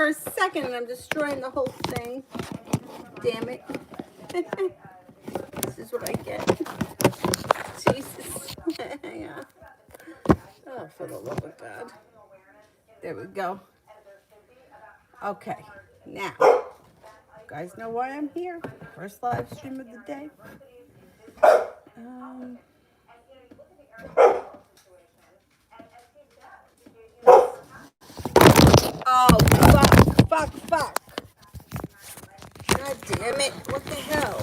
for a second and I'm destroying the whole thing. Damn it. This is what I get. Jesus. Yeah. Oh, for the love of God. There we go. Okay. Now, you guys know why I'm here. First live stream of the day. Oh, fuck. God damn it. What the hell?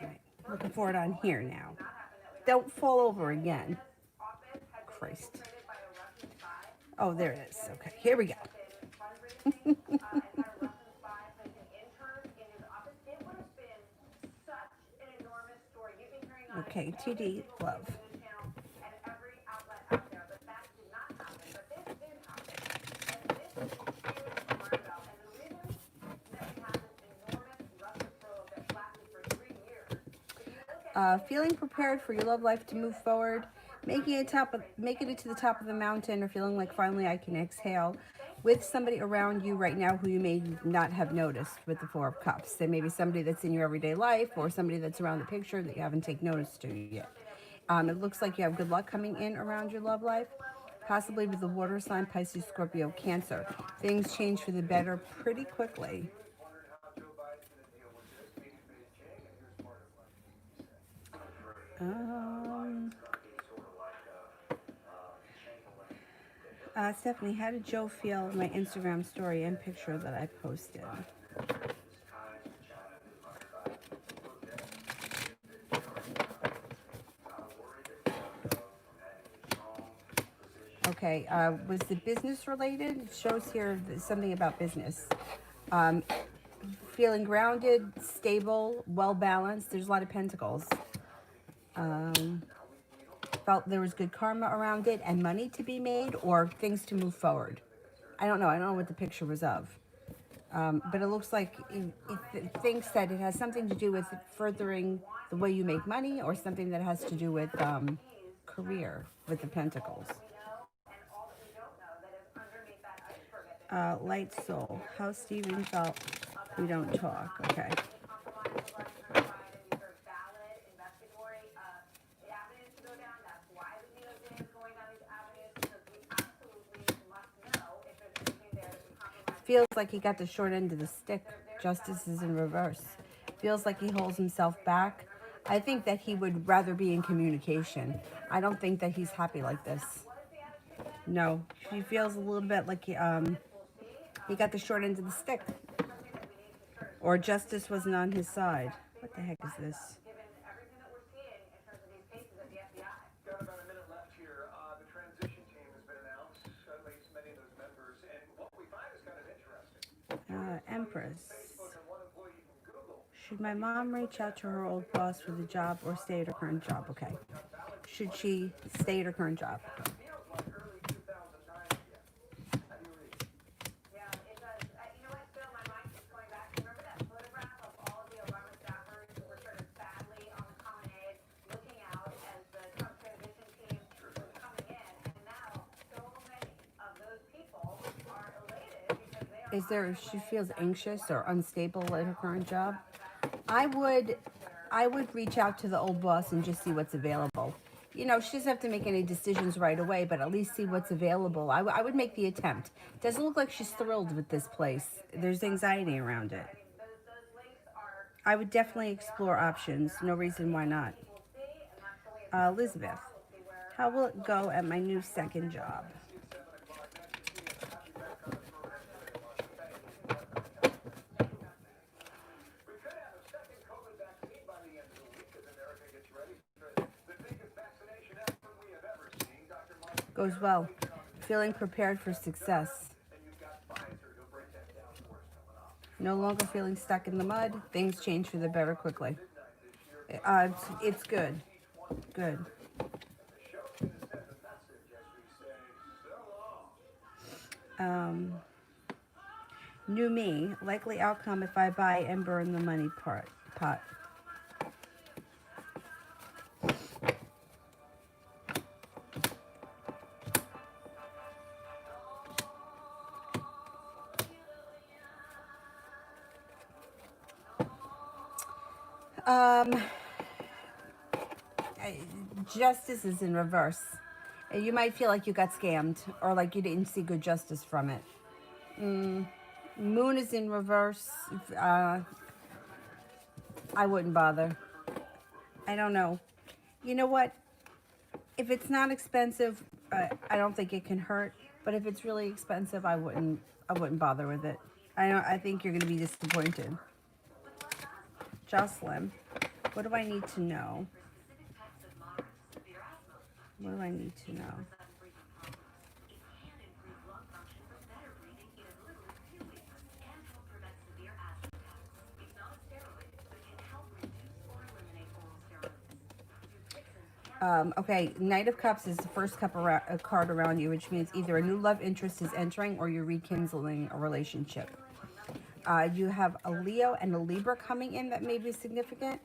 Right. Looking for it on here now. Don't fall over again. Christ. Oh, there it is. Okay, here we go. Okay, 2D love. Feeling prepared for your love life to move forward, making it to the top of the mountain, or feeling like finally I can exhale with somebody around you right now who you may not have noticed with the Four of Cups. There may be somebody that's in your everyday life or somebody that's around the picture that you haven't taken notice to yet. It looks like you have good luck coming in around your love life, possibly with the water sign, Pisces, Scorpio, Cancer. Things change for the better pretty quickly. Stephanie, how did Joe feel in my Instagram story and picture that I posted? Okay, was it business related? It shows here something about business. Feeling grounded, stable, well balanced. There's a lot of pentacles. Felt there was good karma around it and money to be made or things to move forward. I don't know what the picture was of. But it looks like it thinks that it has something to do with furthering the way you make money or something that has to do with career with the pentacles. Light soul. How Stephen felt. We don't talk. Okay. Feels like he got the short end of the stick. Justice is in reverse. Feels like he holds himself back. I think that he would rather be in communication. I don't think that he's happy like this. No, he feels a little bit like he got the short end of the stick. Or justice wasn't on his side. What the heck is this? Empress. Should my mom reach out to her old boss for the job or stay at her current job? Okay. Should she stay at her current job? Is there, she feels anxious or unstable at her current job? I would reach out to the old boss and just see what's available. You know, she doesn't have to make any decisions right away, but at least see what's available. I would make the attempt. Doesn't look like she's thrilled with this place. There's anxiety around it. I would definitely explore options. No reason why not. Elizabeth, how will it go at my new second job? Goes well. Feeling prepared for success. No longer feeling stuck in the mud. Things change for the better quickly. It's good. Good. New me. Likely outcome if I buy and burn the money pot. Um, Justice is in reverse. You might feel like you got scammed or like you didn't see good justice from it. Moon is in reverse. Uh, I wouldn't bother. I don't know. You know what? If it's not expensive, I don't think it can hurt. But if it's really expensive, I wouldn't. I wouldn't bother with it. I don't. I think you're going to be disappointed. Jocelyn, what do I need to know? What do I need to know? Okay, Knight of Cups is the first card around you, which means either a new love interest is entering or you're rekindling a relationship. You have a Leo and a Libra coming in that may be significant.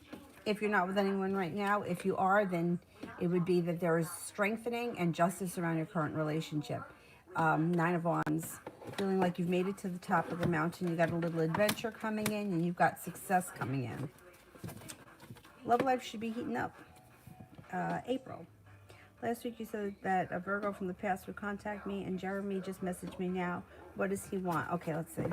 If you're not with anyone right now, if you are, then it would be that there is strengthening and justice around your current relationship. Nine of Wands, feeling like you've made it to the top of the mountain. You got a little adventure coming in, and you've got success coming in. Love life should be heating up. April. Last week you said that a Virgo from the past would contact me, and Jeremy just messaged me now. What does he want? Okay, let's see.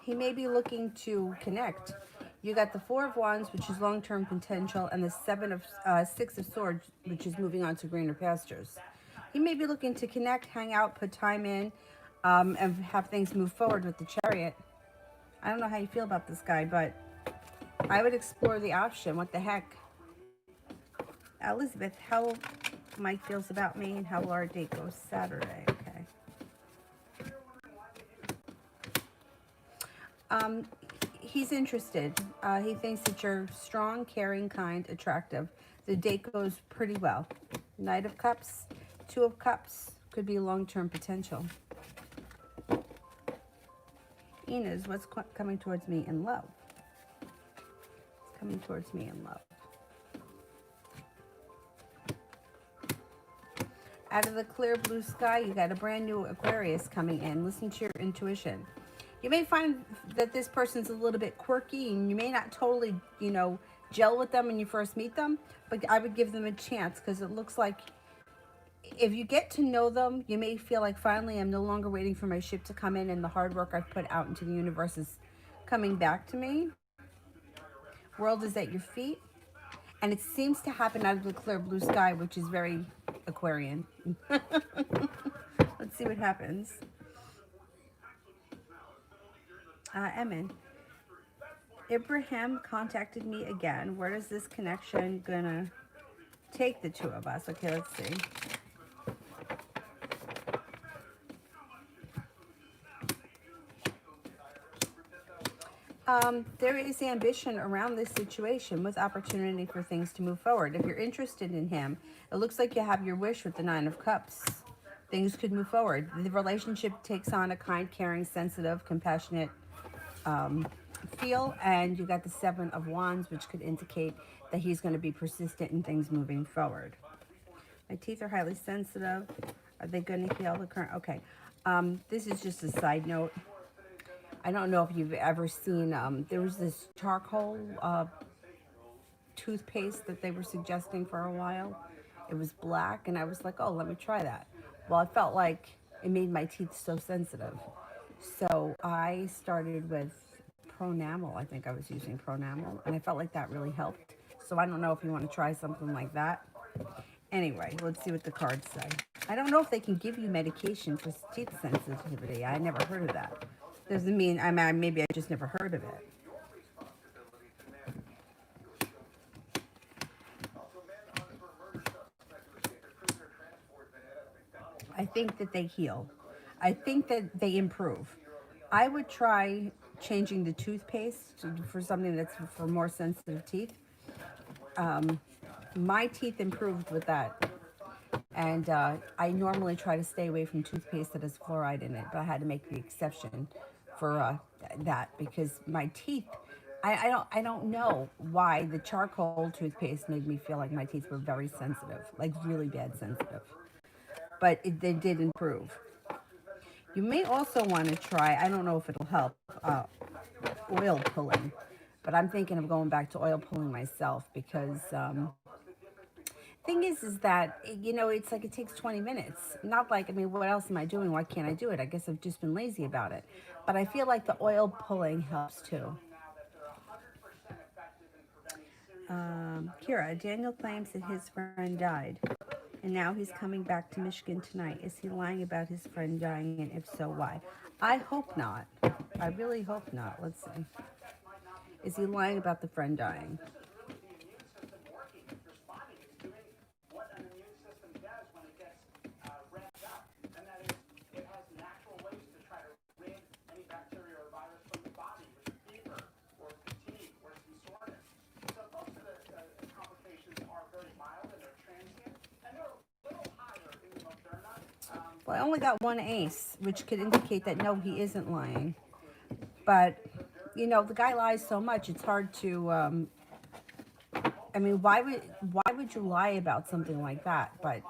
He may be looking to connect. You got the Four of Wands, which is long-term potential, and the Six of Swords, which is moving on to greener pastures. He may be looking to connect, hang out, put time in, and have things move forward with the Chariot. I don't know how you feel about this guy, but I would explore the option. What the heck? Elizabeth, how Mike feels about me and how will our date go Saturday? Okay. He's interested. He thinks that you're strong, caring, kind, attractive. The date goes pretty well. Knight of Cups, Two of Cups, could be long-term potential. Inez, what's coming towards me in love? It's coming towards me in love. Out of the clear blue sky, you got a brand new Aquarius coming in. Listen to your intuition. You may find that this person's a little bit quirky and you may not totally, gel with them when you first meet them, but I would give them a chance because it looks like if you get to know them, you may feel like finally I'm no longer waiting for my ship to come in and the hard work I've put out into the universe is coming back to me. World is at your feet. And it seems to happen out of the clear blue sky, which is very Aquarian. Let's see what happens. Emin, Ibrahim contacted me again. Where is this connection gonna take the two of us? Okay, let's see. There is ambition around this situation with opportunity for things to move forward. If you're interested in him, it looks like you have your wish with the Nine of Cups. Things could move forward. The relationship takes on a kind, caring, sensitive, compassionate feel, and you got the Seven of Wands, which could indicate that he's going to be persistent in things moving forward. My teeth are highly sensitive. Are they going to heal the current? Okay. This is just a side note. I don't know if you've ever seen, there was this charcoal toothpaste that they were suggesting for a while. It was black, and I was like, oh, let me try that. Well, I felt like it made my teeth so sensitive. So I started with Pronamel. I think I was using Pronamel, and I felt like that really helped. So I don't know if you want to try something like that. Anyway, let's see what the cards say. I don't know if they can give you medication for teeth sensitivity. I never heard of that. Doesn't mean, maybe I just never heard of it. I think that they heal. I think that they improve. I would try changing the toothpaste for something that's for more sensitive teeth. My teeth improved with that. And I normally try to stay away from toothpaste that has fluoride in it, but I had to make the exception for that, because my teeth. I don't know why the charcoal toothpaste made me feel like my teeth were very sensitive, like really bad sensitive. But they did improve. You may also want to try. I don't know if it'll help. Oil pulling, but I'm thinking of going back to oil pulling myself because thing is that it's like it takes 20 minutes. Not like, I mean, what else am I doing? Why can't I do it? I guess I've just been lazy about it. But I feel like the oil pulling helps too. Kira, Daniel claims that his friend died, and now he's coming back to Michigan tonight. Is he lying about his friend dying, and if so, why? I hope not. I really hope not. Let's see. Is he lying about the friend dying? Well, I only got one ace, which could indicate that no, he isn't lying. But, the guy lies so much, it's hard to, I mean, why would you lie about something like that? But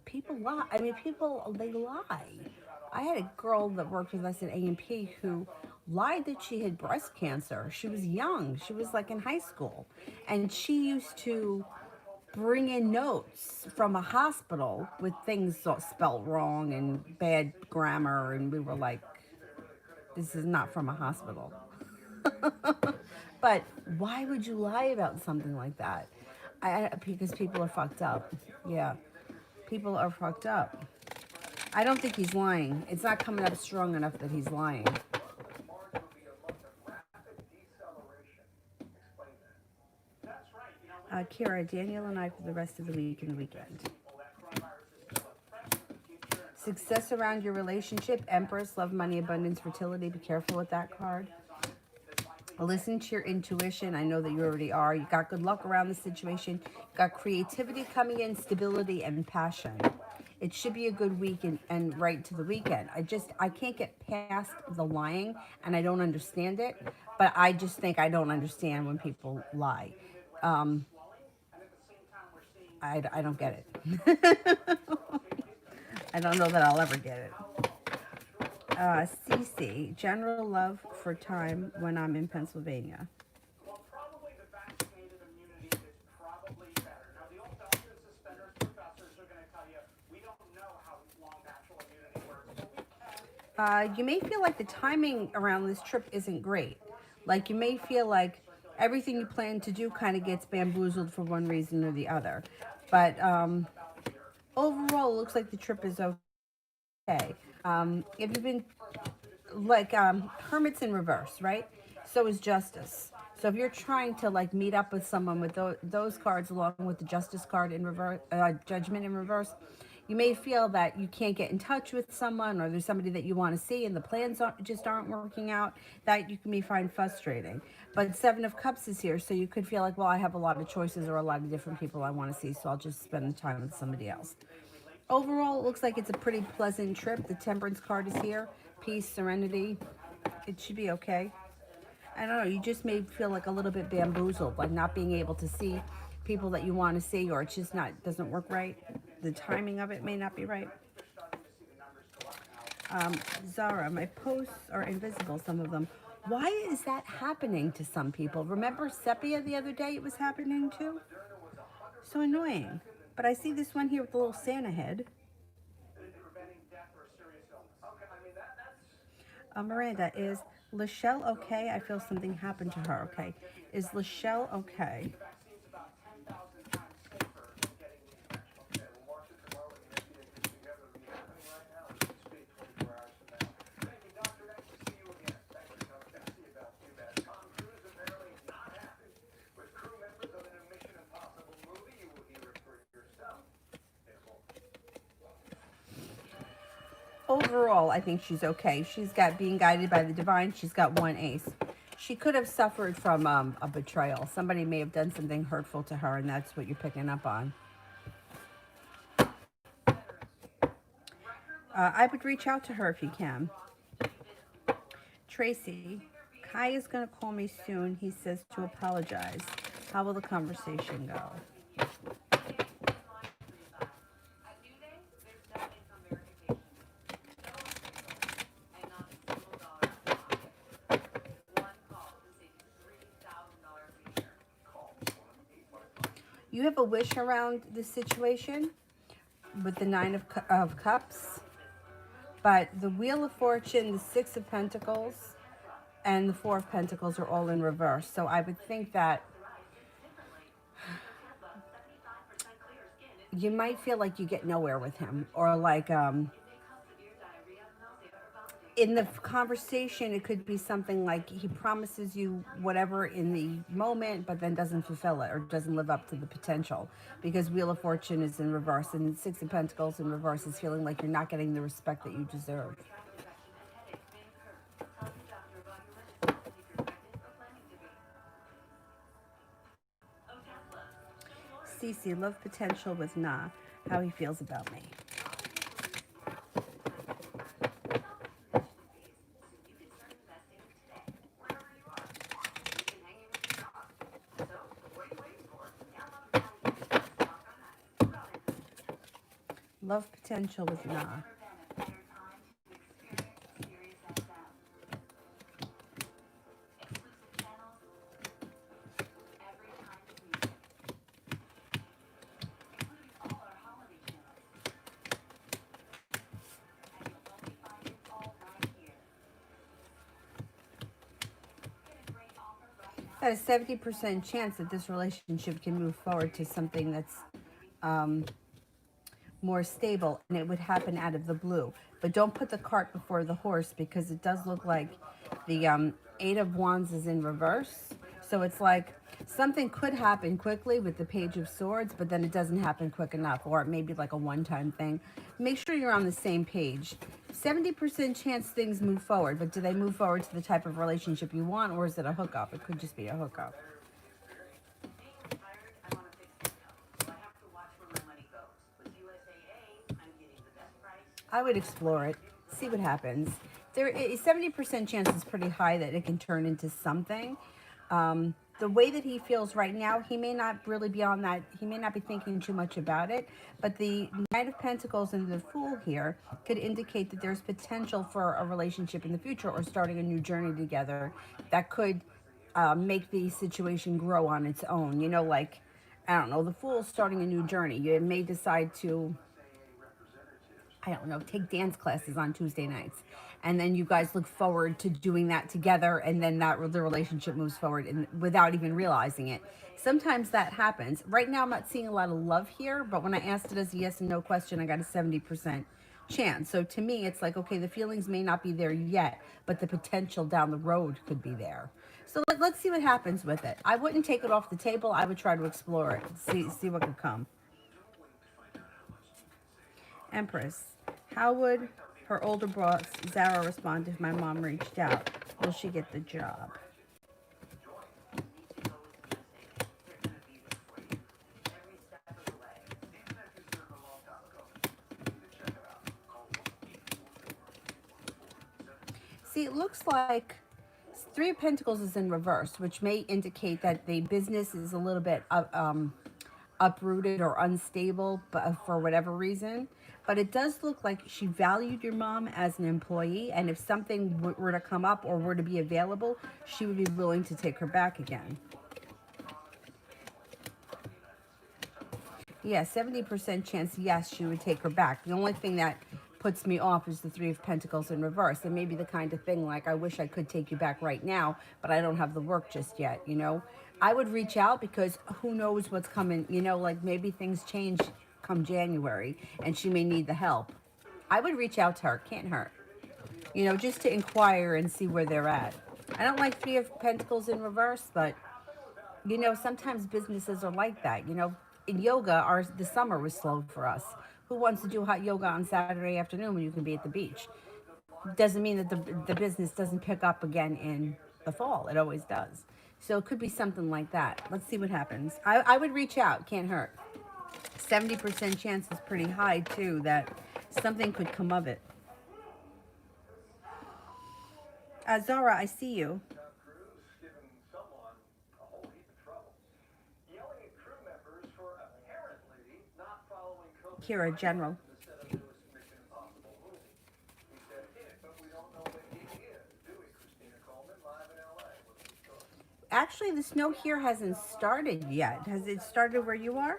people lie. I mean, they lie. I had a girl that worked with us at A&P who lied that she had breast cancer. She was young. She was like in high school. And she used to bring in notes from a hospital with things spelled wrong and bad grammar. And we were like, this is not from a hospital. But why would you lie about something like that? Because people are fucked up. Yeah, people are fucked up. I don't think he's lying. It's not coming up strong enough that he's lying. Kira, Daniel and I for the rest of the week and the weekend. Success around your relationship, Empress, love, money, abundance, fertility. Be careful with that card. Listen to your intuition. I know that you already are. You got good luck around the situation. You got creativity coming in, stability, and passion. It should be a good week and right to the weekend. I can't get past the lying, and I don't understand it. But I just think I don't understand when people lie. I don't get it. I don't know that I'll ever get it. Cece, general love for time when I'm in Pennsylvania. You may feel like the timing around this trip isn't great. Like you may feel like everything you plan to do kind of gets bamboozled for one reason or the other. But overall, it looks like the trip is okay. If you've been like Hermit's in reverse, right? So is Justice. So if you're trying to like meet up with someone with those cards along with the Justice card in reverse, Judgment in reverse, you may feel that you can't get in touch with someone, or there's somebody that you want to see and the plans aren't working out. That you can find frustrating. But Seven of Cups is here, so you could feel like, well, I have a lot of choices or a lot of different people I want to see, so I'll just spend the time with somebody else. Overall, it looks like it's a pretty pleasant trip. The Temperance card is here. Peace, serenity. It should be okay. I don't know. You just may feel like a little bit bamboozled, like not being able to see people that you want to see, or it's just doesn't work right. The timing of it may not be right. Zara, my posts are invisible, some of them. Why is that happening to some people? Remember Sepia the other day? It was happening too. So annoying. But I see this one here with the little Santa head. Miranda, is Lachelle okay? I feel something happened to her. Okay. Is Lachelle okay? Overall, I think she's okay. She's got being guided by the divine. She's got one ace. She could have suffered from a betrayal. Somebody may have done something hurtful to her, and that's what you're picking up on. I would reach out to her if you can. Tracy, Kai is going to call me soon. He says to apologize. How will the conversation go? You have a wish around this situation with the of Cups, but the Wheel of Fortune, the Six of Pentacles, and the Four of Pentacles are all in reverse. So I would think that you might feel like you get nowhere with him, or like in the conversation, it could be something like he promises you whatever in the moment, but then doesn't fulfill it or doesn't live up to the potential, because Wheel of Fortune is in reverse and Six of Pentacles in reverse is feeling like you're not getting the respect that you deserve. Cece, love potential with Nah, how he feels about me. Love potential with Nah. Got a 70% chance that this relationship can move forward to something that's more stable, and it would happen out of the blue. But don't put the cart before the horse, because it does look like the Eight of Wands is in reverse. So it's like something could happen quickly with the Page of Swords, but then it doesn't happen quick enough, or it may be like a one-time thing. Make sure you're on the same page. 70% chance things move forward, but do they move forward to the type of relationship you want, or is it a hookup? It could just be a hookup. I would explore it, see what happens. There is 70% chance is pretty high that it can turn into something. The way that he feels right now, he may not really be on that. He may not be thinking too much about it. But the Knight of Pentacles and the Fool here could indicate that there's potential for a relationship in the future, or starting a new journey together that could make the situation grow on its own. You know, like, I don't know, the Fool starting a new journey. You may decide to, I don't know, take dance classes on Tuesday nights. And then you guys look forward to doing that together, and then the relationship moves forward without even realizing it. Sometimes that happens. Right now, I'm not seeing a lot of love here, but when I asked it as a yes and no question, I got a 70% chance. So to me, it's like, okay, the feelings may not be there yet, but the potential down the road could be there. So let's see what happens with it. I wouldn't take it off the table. I would try to explore it, see what could come. Empress, how would her older boss, Zara, respond if my mom reached out? Will she get the job? See, it looks like Three of Pentacles is in reverse, which may indicate that the business is a little bit uprooted or unstable, but for whatever reason. But it does look like she valued your mom as an employee, and if something were to come up or were to be available, she would be willing to take her back again. Yeah, 70% chance, yes, she would take her back. The only thing that puts me off is the Three of Pentacles in reverse. It may be the kind of thing like, I wish I could take you back right now, but I don't have the work just yet, you know? I would reach out, because who knows what's coming, you know, like maybe things change come January and she may need the help. I would reach out to her, can't hurt. You know, just to inquire and see where they're at. I don't like Three of Pentacles in reverse, but, you know, sometimes businesses are like that. You know, in yoga, the summer was slow for us. Who wants to do hot yoga on Saturday afternoon when you can be at the beach? Doesn't mean that the business doesn't pick up again in the fall. It always does. So it could be something like that. Let's see what happens. I would reach out. Can't hurt. 70% chance is pretty high, too, that something could come of it. Zara, I see you. Tom Cruise giving someone a whole heap of trouble, yelling at crew members for apparently not following COVID Kira, guidelines General. in the set of newest Mission Impossible movie. He said in it, but we don't know when he is, do we? Christina Coleman, live in LA. What's the story? Actually, the snow here hasn't started yet. Has it started where you are?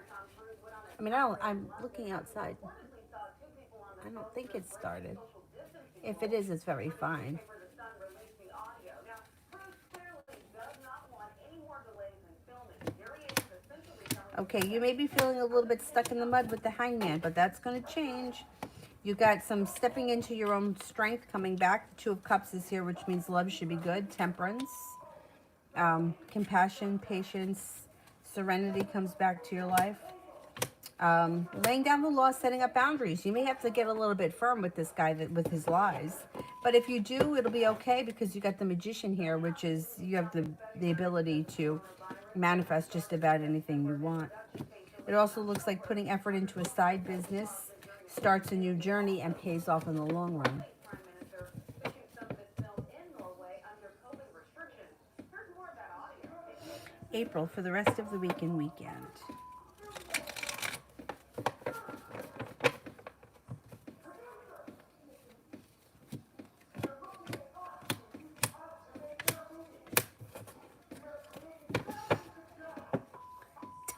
I mean, I'm looking outside. I don't think it's started. If it is, it's very fine. Okay, you may be feeling a little bit stuck in the mud with the hangman, but that's going to change. You got some stepping into your own strength coming back. The Two of Cups is here, which means love should be good. Temperance, compassion, patience, serenity comes back to your life. Laying down the law, setting up boundaries. You may have to get a little bit firm with this guy with his lies. But if you do, it'll be okay because you got the Magician here, which is you have the ability to manifest just about anything you want. It also looks like putting effort into a side business starts a new journey and pays off in the long run. April for the rest of the week and weekend.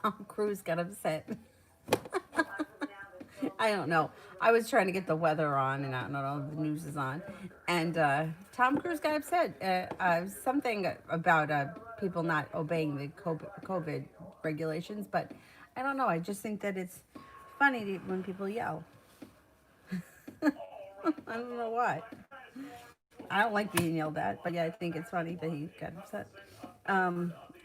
Tom Cruise got upset. I don't know. I was trying to get the weather on, and I don't know, the news is on. And Tom Cruise got upset. Something about people not obeying the COVID regulations, but I don't know. I just think that it's funny when people yell. I don't know why. I don't like being yelled at, but yeah, I think it's funny that he got upset.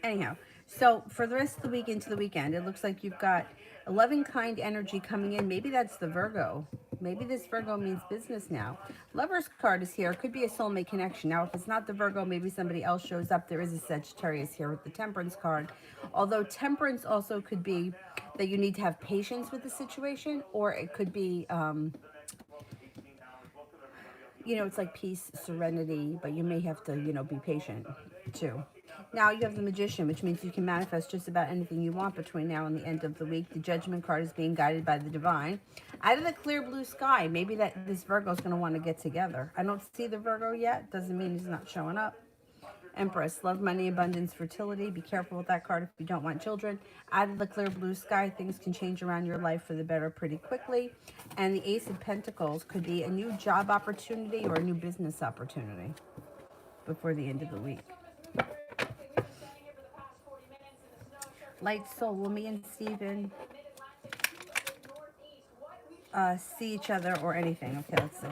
Anyhow, so for the rest of the week into the weekend, it looks like you've got a loving, kind energy coming in. Maybe that's the Virgo. Maybe this Virgo means business now. Lover's card is here. Could be a soulmate connection. Now, if it's not the Virgo, maybe somebody else shows up. There is a Sagittarius here with the Temperance card. Although Temperance also could be that you need to have patience with the situation, or it could be it's like peace, serenity, but you may have to, be patient too. Now you have the Magician, which means you can manifest just about anything you want between now and the end of the week. The Judgment card is being guided by the divine. Out of the clear blue sky, maybe that this Virgo is going to want to get together. I don't see the Virgo yet. Doesn't mean he's not showing up. Empress, love, money, abundance, fertility. Be careful with that card if you don't want children. Out of the clear blue sky, things can change around your life for the better pretty quickly. And the Ace of Pentacles could be a new job opportunity or a new business opportunity before the end of the week. Light Soul, me and Steven see each other or anything. Okay, let's see.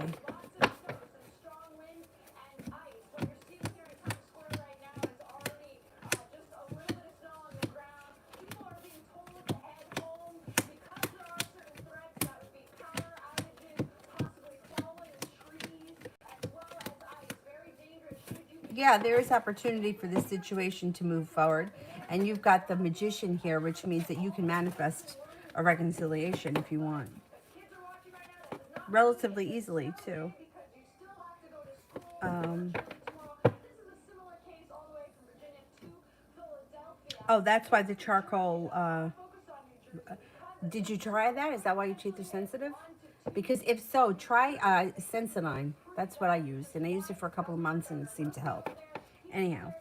Yeah, there is opportunity for this situation to move forward. And you've got the Magician here, which means that you can manifest a reconciliation if you want. Relatively easily, too. Oh, that's why the charcoal... did you try that? Is that why your teeth are sensitive? Because if so, try Sensodyne. That's what I used. And I used it for a couple of months and it seemed to help. Anyhow.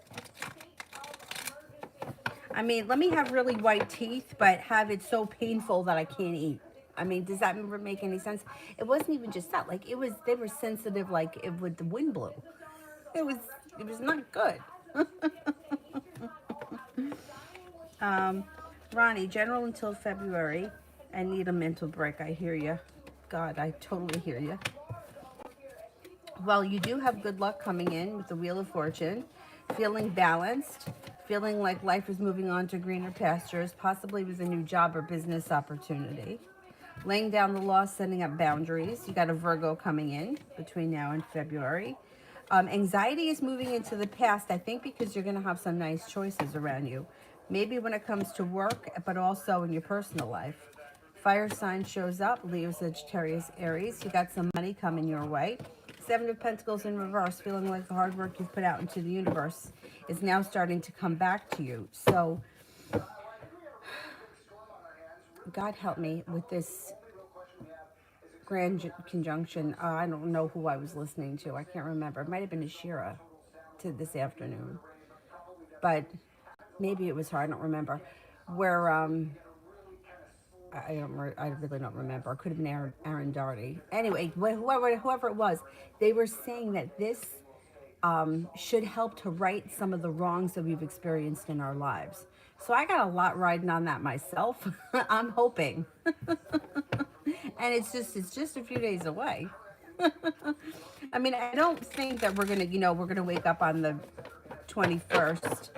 I mean, let me have really white teeth, but have it so painful that I can't eat. I mean, does that make any sense? It wasn't even just that. Like, they were sensitive like it would the wind blew. It was not good. Ronnie, general until February. I need a mental break. I hear you. God, I totally hear you. Well, you do have good luck coming in with the Wheel of Fortune. Feeling balanced. Feeling like life is moving on to greener pastures, possibly with a new job or business opportunity. Laying down the law, setting up boundaries. You got a Virgo coming in between now and February. Anxiety is moving into the past, I think, because you're going to have some nice choices around you. Maybe when it comes to work, but also in your personal life. Fire sign shows up, Leo, Sagittarius, Aries. You got some money coming your way. Seven of Pentacles in reverse, feeling like the hard work you've put out into the universe is now starting to come back to you. So, God help me with this grand conjunction. I don't know who I was listening to. I can't remember. It might have been Ashira to this afternoon, but maybe it was her. I don't remember. Where I really don't remember. It could have been Aaron Doherty. Anyway, whoever it was, they were saying that this should help to right some of the wrongs that we've experienced in our lives. So I got a lot riding on that myself. I'm hoping, and it's just a few days away. I mean, I don't think that we're gonna wake up on the 21st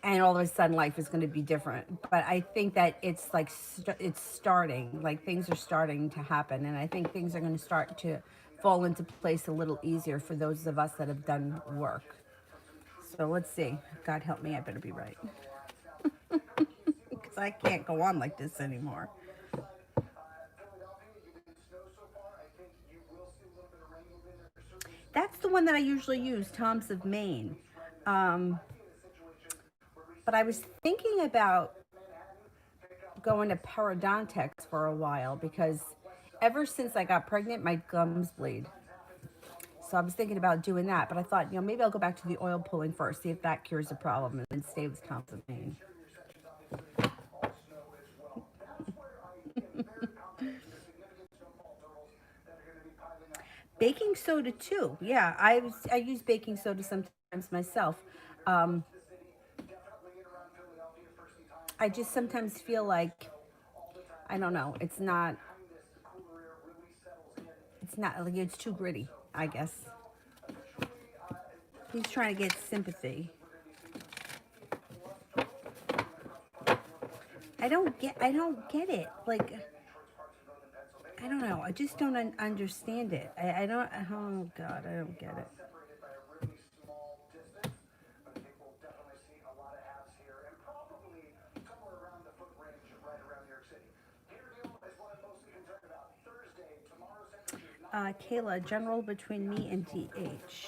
and all of a sudden life is going to be different. But I think that it's like it's starting, like things are starting to happen, and I think things are going to start to fall into place a little easier for those of us that have done work. So let's see. God help me, I better be right, because I can't go on like this anymore. That's the one that I usually use, Tom's of Maine. But I was thinking about going to periodontics for a while because ever since I got pregnant, my gums bleed. So I was thinking about doing that, but I thought, maybe I'll go back to the oil pulling first, see if that cures the problem, and then stay with Tom's of Maine. Baking soda too. Yeah, I use baking soda sometimes myself. Um, I just sometimes feel like I don't know. It's not like it's too gritty, I guess. He's trying to get sympathy. I don't get it. Like, I don't know. I just don't understand it. I don't. Oh God, I don't get it. Kayla, general between me and DH.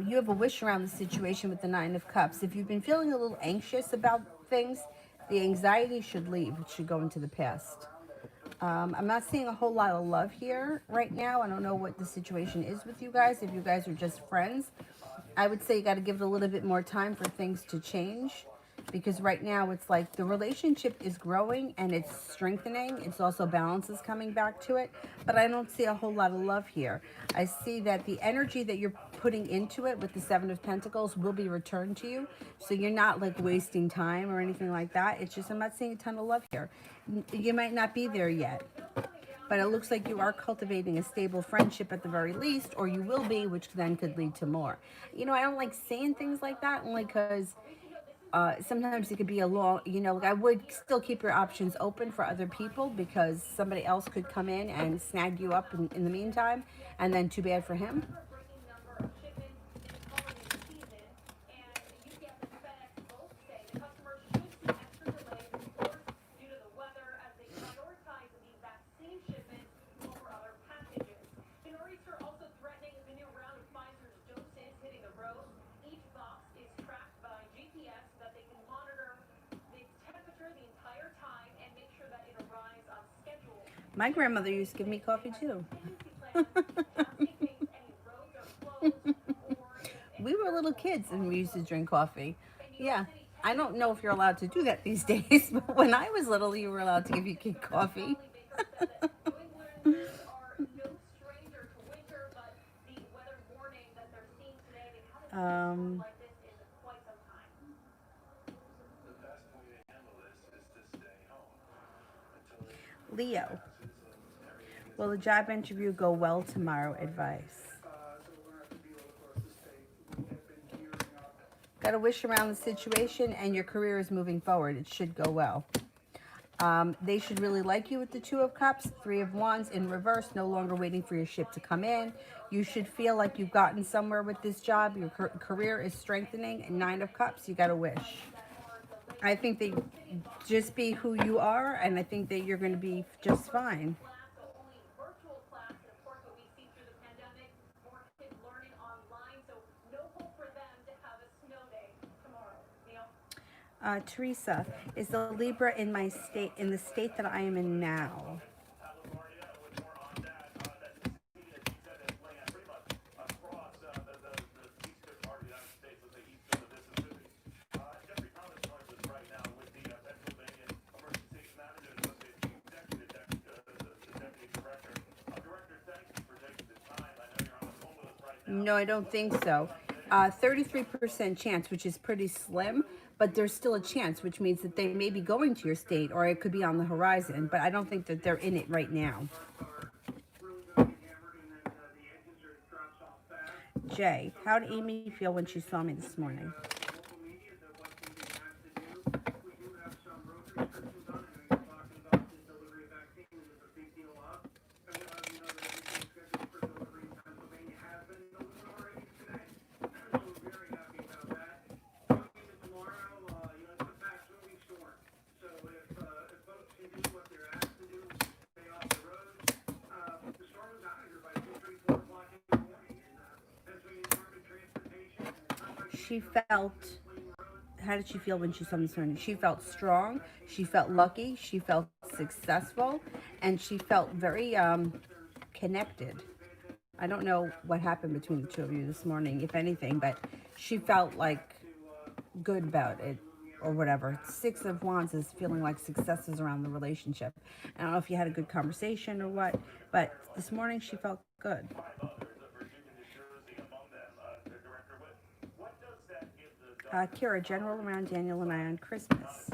You have a wish around the situation with the Nine of Cups. If you've been feeling a little anxious about things, the anxiety should leave. It should go into the past. I'm not seeing a whole lot of love here right now. I don't know what the situation is with you guys. If you guys are just friends, I would say you got to give it a little bit more time for things to change, because right now it's like the relationship is growing and it's strengthening. It's also balance is coming back to it, but I don't see a whole lot of love here. I see that the energy that you're putting into it with the Seven of Pentacles will be returned to you. So you're not like wasting time or anything like that. It's just I'm not seeing a ton of love here. You might not be there yet, but it looks like you are cultivating a stable friendship at the very least, or you will be, which then could lead to more. I don't like saying things like that only because sometimes it could be a long, like I would still keep your options open for other people, because somebody else could come in and snag you up in the meantime, and then too bad for him. My grandmother used to give me coffee too. We were little kids and we used to drink coffee. Yeah. I don't know if you're allowed to do that these days, but when I was little, you were allowed to give your kid coffee. um, Leo. Will the job interview go well tomorrow? Advice. Got a wish around the situation and your career is moving forward. It should go well. They should really like you with the Two of Cups, Three of Wands in reverse, no longer waiting for your ship to come in. You should feel like you've gotten somewhere with this job. Your career is strengthening. And Nine of Cups, you got a wish. I think that just be who you are, and I think that you're going to be just fine. Teresa, is the Libra in my state, in the state that I am in now? No, I don't think so. 33% chance, which is pretty slim, but there's still a chance, which means that they may be going to your state or it could be on the horizon, but I don't think that they're in it right now. Jay, how did Amy feel when she saw me this morning? She felt, how did she feel when she saw me this morning? She felt strong, she felt lucky, she felt successful, and she felt very connected. I don't know what happened between the two of you this morning, if anything, but she felt like good about it or whatever. Six of Wands is feeling like successes around the relationship. I don't know if you had a good conversation or what, but this morning she felt good. Kira, general around Daniel and I on Christmas.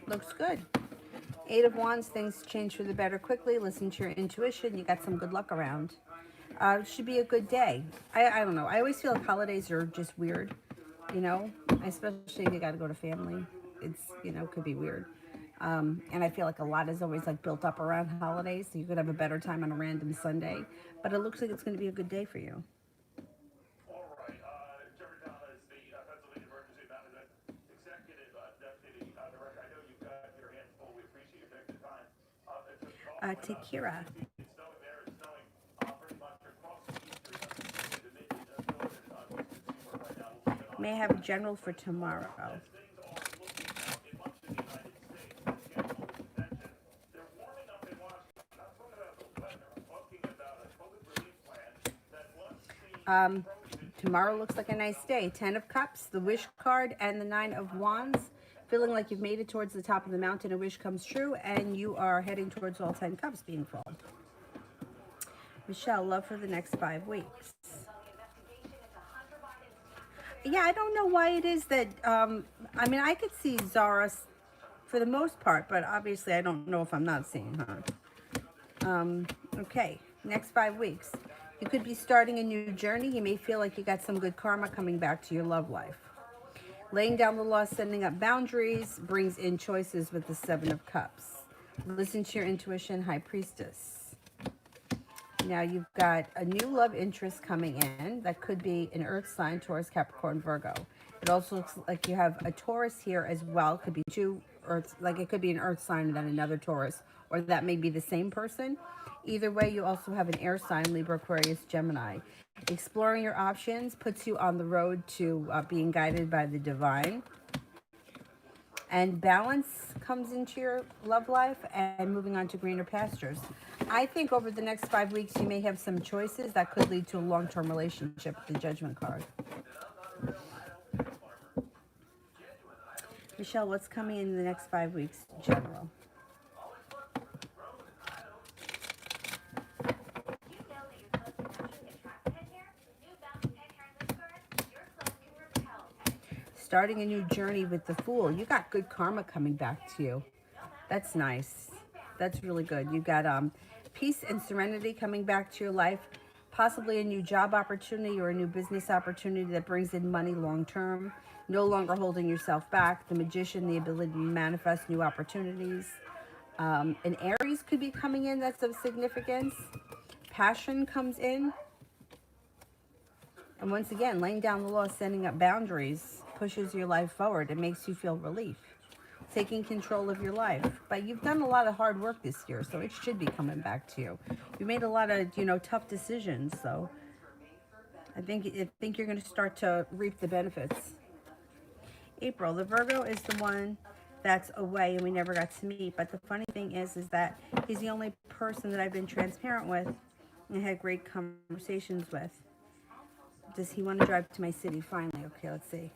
Looks good. Eight of Wands, things change for the better quickly. Listen to your intuition. You got some good luck around. It should be a good day. I don't know. I always feel like holidays are just weird, you know, especially if you got to go to family. It's, you know, could be weird. And I feel like a lot is always like built up around holidays. So you could have a better time on a random Sunday. But it looks like it's going to be a good day for you. Takira. May I have a general for tomorrow? Tomorrow looks like a nice day. 10 of Cups, the Wish card, and the 9 of Wands. Feeling like you've made it towards the top of the mountain, a wish comes true, and you are heading towards all 10 cups being full. Michelle, love for the next 5 weeks. Yeah, I don't know why it is that, I mean, I could see Zara for the most part, but obviously I don't know if I'm not seeing her. Okay, next 5 weeks. You could be starting a new journey. You may feel like you got some good karma coming back to your love life. Laying down the law, setting up boundaries, brings in choices with the 7 of Cups. Listen to your intuition, High Priestess. Now you've got a new love interest coming in. That could be an Earth sign, Taurus, Capricorn, Virgo. It also looks like you have a Taurus here as well. Could be 2 Earths, like it could be an Earth sign and then another Taurus, or that may be the same person. Either way, you also have an air sign, Libra, Aquarius, Gemini. Exploring your options puts you on the road to being guided by the divine. And balance comes into your love life and moving on to greener pastures. I think over the next 5 weeks, you may have some choices that could lead to a long-term relationship with the Judgment card. Michelle, what's coming in the next 5 weeks, general? Starting a new journey with the Fool. You got good karma coming back to you. That's nice. That's really good. You got peace and serenity coming back to your life, possibly a new job opportunity or a new business opportunity that brings in money long term. No longer holding yourself back. The Magician, the ability to manifest new opportunities. An Aries could be coming in that's of significance. Passion comes in. And once again, laying down the law, setting up boundaries, pushes your life forward. It makes you feel relief. Taking control of your life. But you've done a lot of hard work this year, so it should be coming back to you. You made a lot of, tough decisions, so I think you're going to start to reap the benefits. April, the Virgo is the one that's away and we never got to meet. But the funny thing is that he's the only person that I've been transparent with and had great conversations with. Does he want to drive to my city finally? Okay, let's see.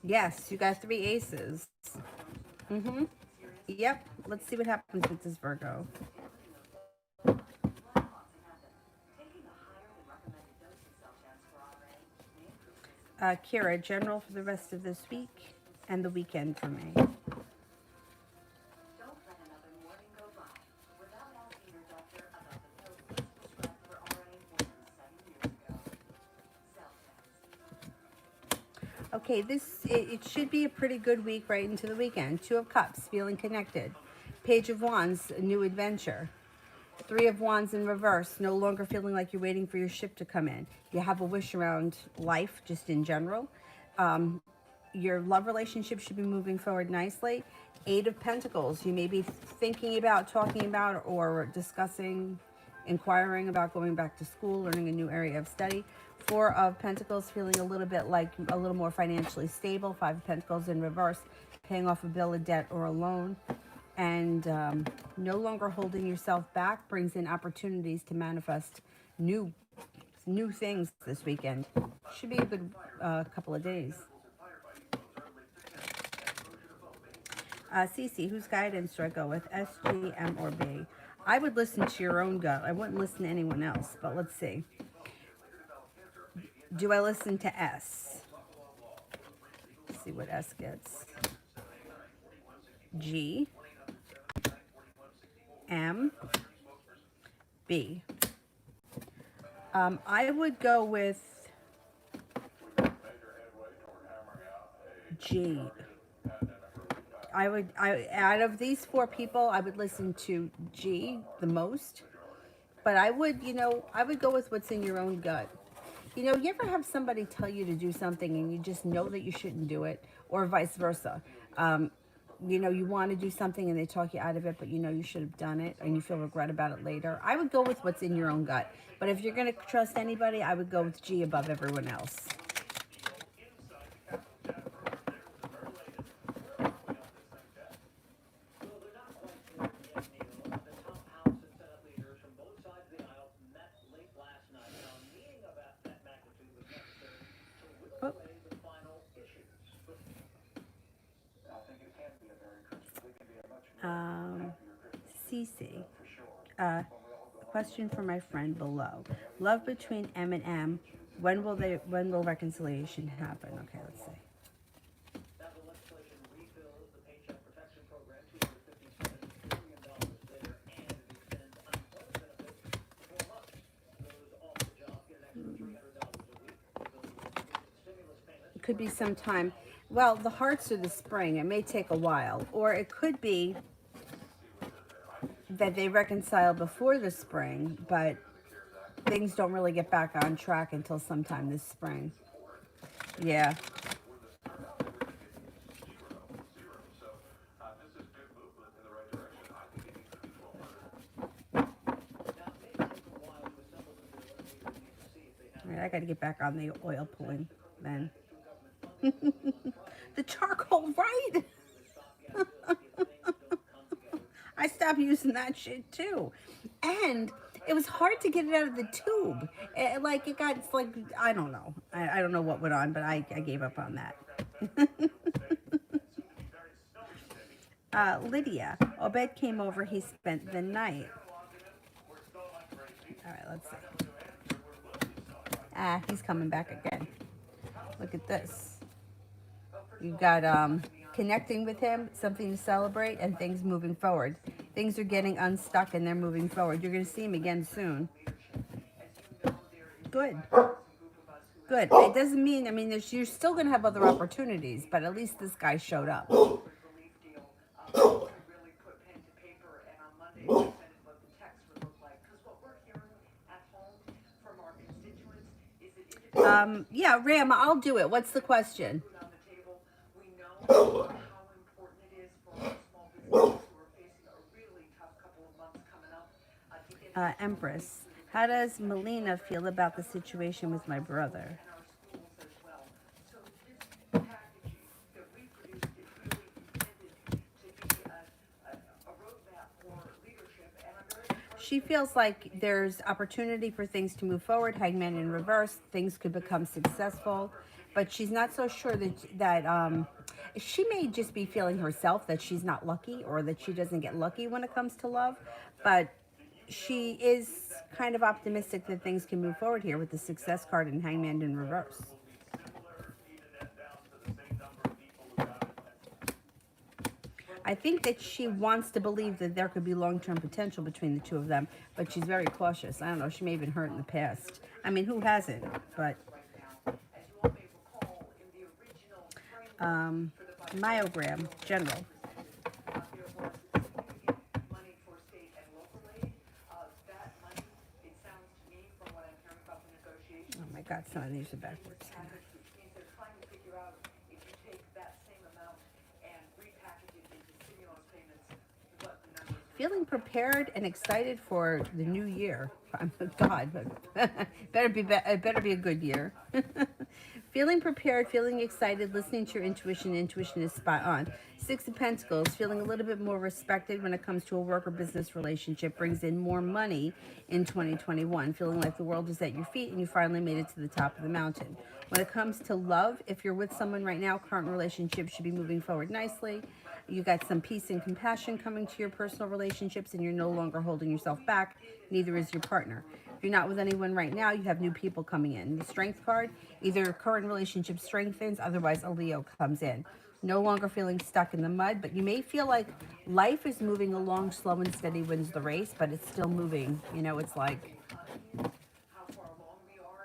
Yes, you got 3 aces. Yep. Let's see what happens with this Virgo. Kira, general for the rest of this week and the weekend for me. Okay, it should be a pretty good week right into the weekend. 2 of Cups, feeling connected. Page of Wands, a new adventure. 3 of Wands in reverse, no longer feeling like you're waiting for your ship to come in. You have a wish around life, just in general. Your love relationship should be moving forward nicely. 8 of Pentacles, you may be thinking about, talking about, or discussing, inquiring about going back to school, learning a new area of study. 4 of Pentacles, feeling a little more financially stable. 5 of Pentacles in reverse, paying off a bill, a debt, or a loan. And no longer holding yourself back brings in opportunities to manifest new things this weekend. Should be a good couple of days. Cece, whose guidance do I go with? S, G, M, or B? I would listen to your own gut. I wouldn't listen to anyone else, but let's see. Do I listen to S? Let's see what S gets. G, M, B. I would go with G. Out of these 4 people, I would listen to G the most. But I would go with what's in your own gut. You ever have somebody tell you to do something and you just know that you shouldn't do it, or vice versa? You want to do something and they talk you out of it, but you should have done it and you feel regret about it later. I would go with what's in your own gut. But if you're going to trust anybody, I would go with G above everyone else. Cece, a question for my friend below. Love between M and M. When will reconciliation happen? Okay, let's see. It could be some time. Well, the hearts are the spring. It may take a while, or it could be that they reconcile before the spring, but things don't really get back on track until sometime this spring. Yeah. All right, I got to get back on the oil pulling then. The charcoal, right? I stopped using that shit too. And it was hard to get it out of the tube. I don't know. I don't know what went on, but I gave up on that. Lydia, Obed came over. He spent the night. All right, let's see. He's coming back again. look at this. You've got connecting with him, something to celebrate, and things moving forward. Things are getting unstuck and they're moving forward. You're going to see him again soon. Good. Good. It doesn't mean, I mean, you're still going to have other opportunities, but at least this guy showed up. Yeah, Ram, I'll do it. What's the question? Empress, how does Melina feel about the situation with my brother? She feels like there's opportunity for things to move forward. Hangman in reverse, things could become successful, but she's not so sure that she may just be feeling herself that she's not lucky or that she doesn't get lucky when it comes to love, but she is kind of optimistic that things can move forward here with the success card and Hangman in reverse. I think that she wants to believe that there could be long-term potential between the two of them, but she's very cautious. I don't know, she may have been hurt in the past. I mean, who hasn't? But myogram, general. Oh my God, some of these are backwards. Feeling prepared and excited for the new year. God, it better be a good year. Feeling prepared, feeling excited, listening to your intuition. Intuition is spot on. Six of Pentacles, feeling a little bit more respected when it comes to a work or business relationship, brings in more money in 2021. Feeling like the world is at your feet and you finally made it to the top of the mountain. When it comes to love, if you're with someone right now, current relationship should be moving forward nicely. You got some peace and compassion coming to your personal relationships and you're no longer holding yourself back. Neither is your partner. If you're not with anyone right now, you have new people coming in. The Strength card, either current relationship strengthens, otherwise a Leo comes in. No longer feeling stuck in the mud, but you may feel like life is moving along, slow and steady wins the race, but it's still moving. You know, it's like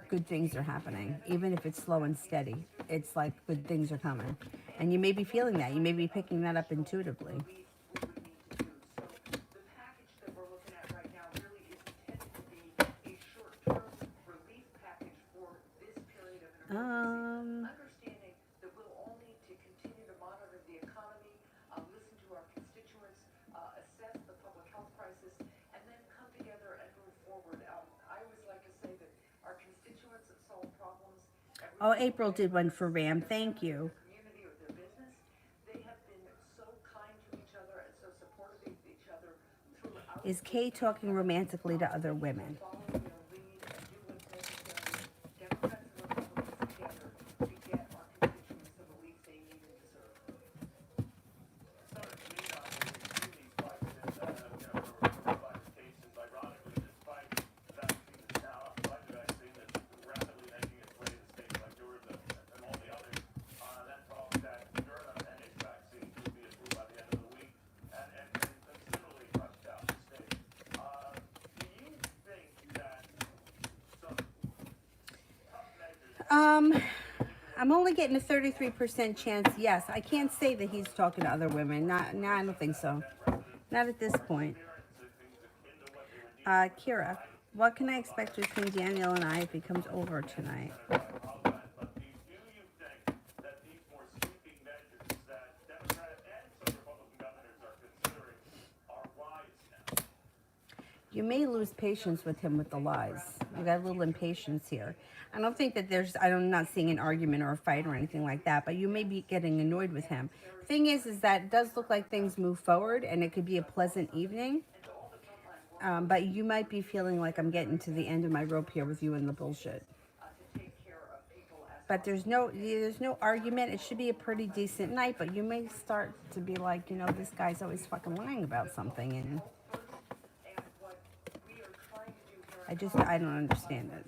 good things are happening. Even if it's slow and steady, it's like good things are coming. And you may be feeling that. You may be picking that up intuitively. Understanding that we'll all need to continue to monitor the economy, listen to our constituents, assess the public health crisis, and then come together and move forward. I always like to say that our constituents solve problems. Oh, April did one for Ram. Thank you. Community or their business, they have been so kind to each other and so supportive of each other throughout. Is Kay talking romantically to other women? I'm only getting a 33% chance. Yes, I can't say that he's talking to other women. I don't think so. Not at this point. Kira, what can I expect between Daniel and I if he comes over tonight? You may lose patience with him with the lies. You got a little impatience here. I don't think that I'm not seeing an argument or a fight or anything like that, but you may be getting annoyed with him. Thing is that it does look like things move forward and it could be a pleasant evening. But you might be feeling like I'm getting to the end of my rope here with you and the bullshit. But there's no argument. It should be a pretty decent night, but you may start to be like, you know, this guy's always fucking lying about something, and I don't understand it.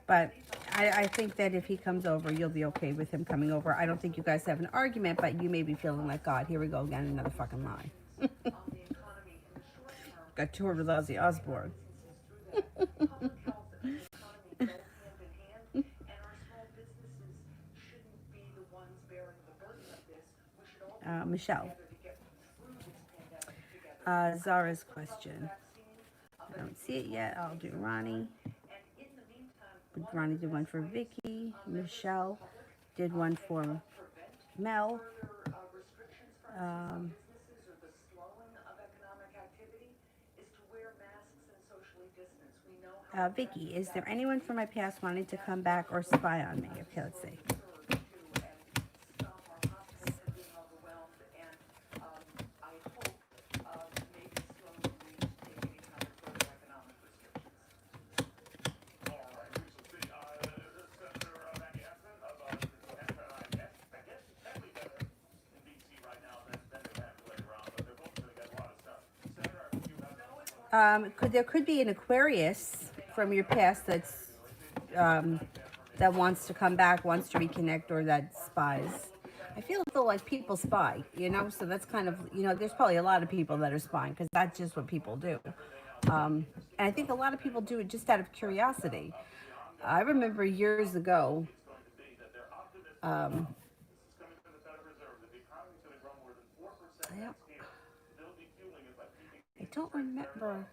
But I think that if he comes over, you'll be okay with him coming over. I don't think you guys have an argument, but you may be feeling like, God, here we go again, another fucking lie. Got toured with Ozzy Osbourne. Michelle. Zara's question. I don't see it yet. I'll do Ronnie. Ronnie did one for Vicky. Michelle did one for Mel. Vicky, is there anyone from my past wanting to come back or spy on me? Okay, let's see. There could be an Aquarius from your past that's that wants to come back, wants to reconnect, or that spies. I feel like people spy, you know, so that's kind of, you know, there's probably a lot of people that are spying because that's just what people do. And I think a lot of people do it just out of curiosity. I remember years ago, I don't remember.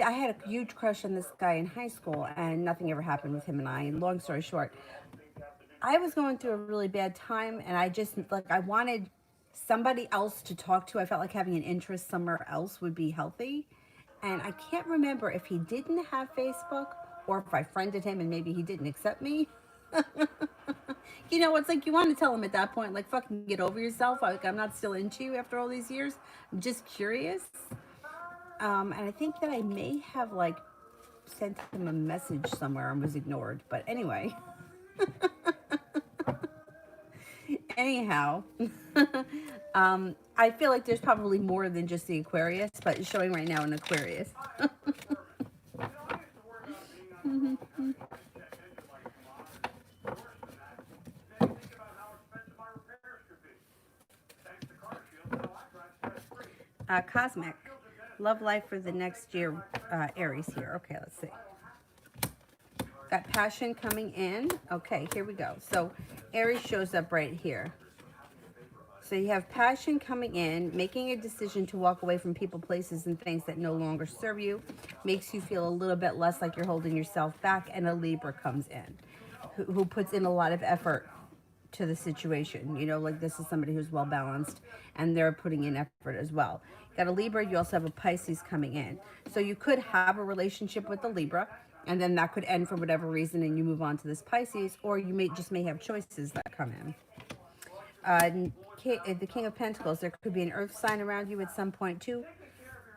I had a huge crush on this guy in high school, and nothing ever happened with him and I. And long story short, I was going through a really bad time, and I just, like, I wanted somebody else to talk to. I felt like having an interest somewhere else would be healthy. And I can't remember if he didn't have Facebook or if I friended him and maybe he didn't accept me. You know, it's like you want to tell him at that point, like, fucking get over yourself. Like, I'm not still into you after all these years. I'm just curious. And I think that I may have, like, sent him a message somewhere and was ignored. But anyway. Anyhow. I feel like there's probably more than just the Aquarius, but it's showing right now an Aquarius. Cosmic. Love life for the next year, Aries here. Okay, let's see. Got passion coming in. Okay, here we go. So Aries shows up right here. So you have passion coming in, making a decision to walk away from people, places, and things that no longer serve you. Makes you feel a little bit less like you're holding yourself back. And a Libra comes in, who puts in a lot of effort to the situation. You know, like this is somebody who's well balanced, and they're putting in effort as well. Got a Libra, you also have a Pisces coming in. So you could have a relationship with the Libra, and then that could end for whatever reason, and you move on to this Pisces, or you may have choices that come in. The King of Pentacles, there could be an earth sign around you at some point too.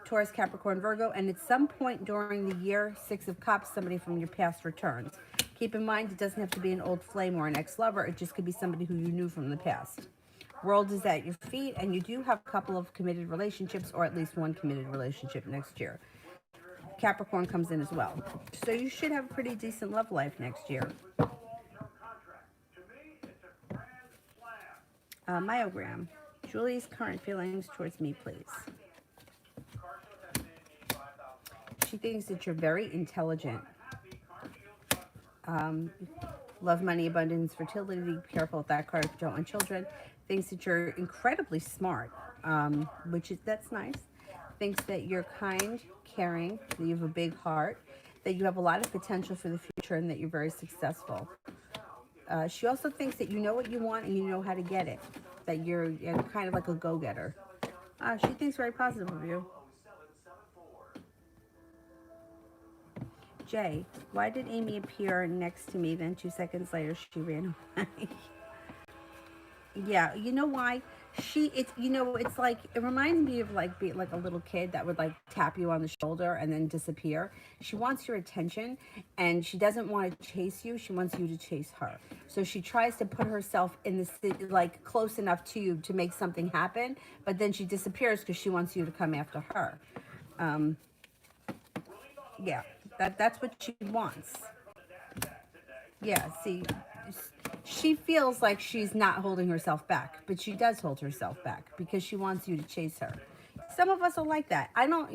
Taurus, Capricorn, Virgo, and at some point during the year, Six of Cups, somebody from your past returns. Keep in mind, it doesn't have to be an old flame or an ex-lover. It just could be somebody who you knew from the past. World is at your feet, and you do have a couple of committed relationships, or at least one committed relationship next year. Capricorn comes in as well. So you should have a pretty decent love life next year. Myogram. Julie's current feelings towards me, please. She thinks that you're very intelligent. Love, money, abundance, fertility. Be careful with that card if you don't want children. Thinks that you're incredibly smart, that's nice. Thinks that you're kind, caring, that you have a big heart, that you have a lot of potential for the future, and that you're very successful. She also thinks that you know what you want and you know how to get it, that you're kind of like a go-getter. She thinks very positive of you. Jay, why did Amy appear next to me, then 2 seconds later she ran away? Yeah, you know why? It's like, it reminds me of like being like a little kid that would like tap you on the shoulder and then disappear. She wants your attention, and she doesn't want to chase you. She wants you to chase her. So she tries to put herself in this, like, close enough to you to make something happen, but then she disappears because she wants you to come after her. Yeah, That's what she wants. Yeah, see, she feels like she's not holding herself back, but she does hold herself back because she wants you to chase her. Some of us are like that. I don't,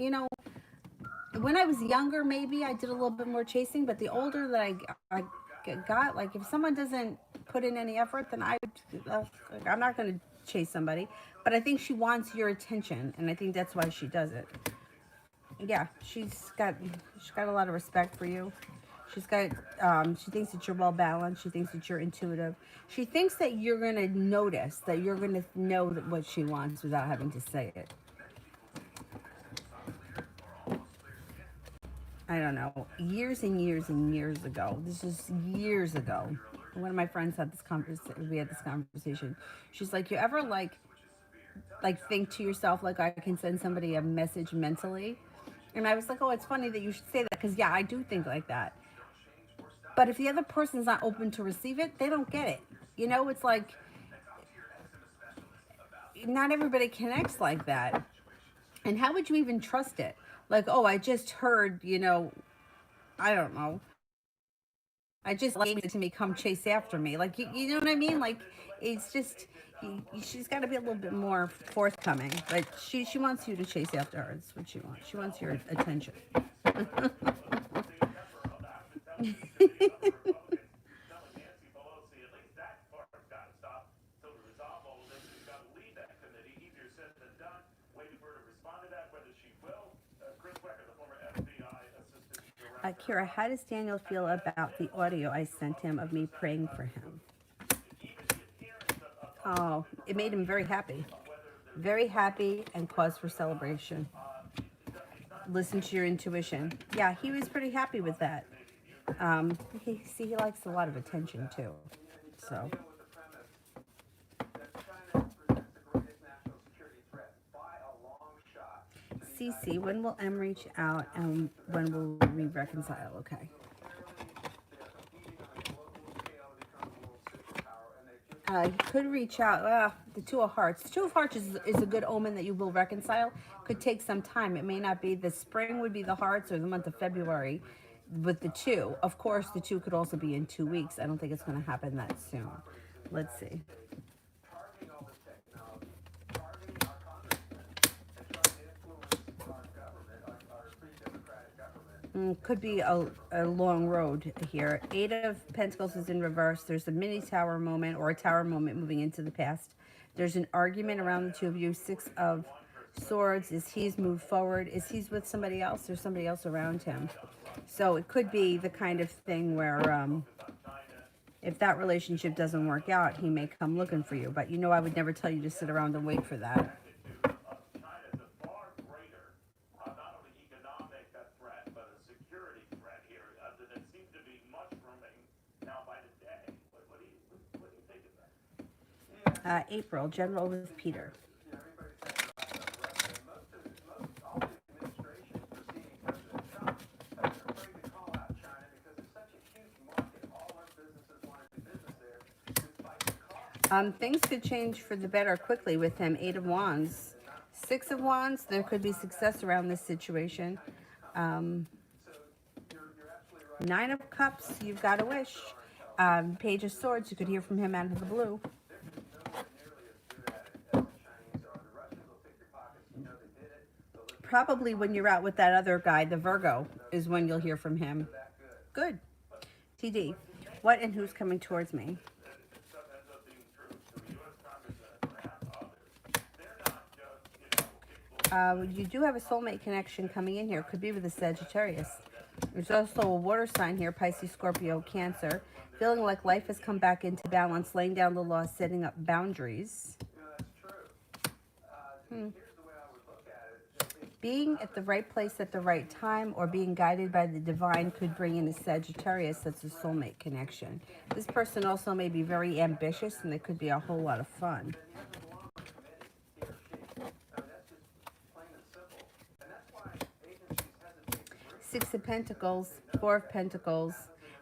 when I was younger, maybe I did a little bit more chasing, but the older that I got, like if someone doesn't put in any effort, then I'm not going to chase somebody. But I think she wants your attention, and I think that's why she does it. Yeah, she's got a lot of respect for you. She thinks that you're well balanced. She thinks that you're intuitive. She thinks that you're gonna notice, that you're gonna know that what she wants without having to say it. I don't know. Years and years and years ago. This is years ago. One of my friends had this conversation. We had this conversation. She's like, "You ever like think to yourself like I can send somebody a message mentally?" And I was like, "Oh, it's funny that you should say that because yeah, I do think like that." But if the other person's not open to receive it, they don't get it. It's like not everybody connects like that. And how would you even trust it? Like, oh, I just heard, I don't know. I just gave it to me, come chase after me. Like, you know what I mean? Like, it's just, she's got to be a little bit more forthcoming. But she wants you to chase after her. That's what she wants. She wants your attention. Kira, how does Daniel feel about the audio I sent him of me praying for him? Oh, it made him very happy. Very happy and cause for celebration. Listen to your intuition. Yeah, he was pretty happy with that. He likes a lot of attention too. So. CC, when will M reach out and when will we reconcile? Okay. He could reach out. The Two of Hearts. The Two of Hearts is a good omen that you will reconcile. Could take some time. It may not be the spring would be the Hearts or the month of February with the two. Of course, the two could also be in 2 weeks. I don't think it's going to happen that soon. Let's see. Could be a long road here. 8 of Pentacles is in reverse. There's a mini tower moment or a tower moment moving into the past. There's an argument around the two of you. 6 of Swords is he's moved forward. Is he's with somebody else? There's somebody else around him. So it could be the kind of thing where if that relationship doesn't work out, he may come looking for you. But I would never tell you to sit around and wait for that. April, General with Peter. Things could change for the better quickly with him. 8 of Wands. 6 of Wands, there could be success around this situation. 9 of Cups, you've got a wish. Page of Swords, you could hear from him out of the blue. Probably when you're out with that other guy, the Virgo, is when you'll hear from him. Good. TD, what and who's coming towards me? You do have a soulmate connection coming in here. Could be with a Sagittarius. There's also a water sign here, Pisces, Scorpio, Cancer. Feeling like life has come back into balance, laying down the law, setting up boundaries. Being at the right place at the right time or being guided by the divine could bring in a Sagittarius. That's a soulmate connection. This person also may be very ambitious and it could be a whole lot of fun. 6 of Pentacles, 4 of Pentacles,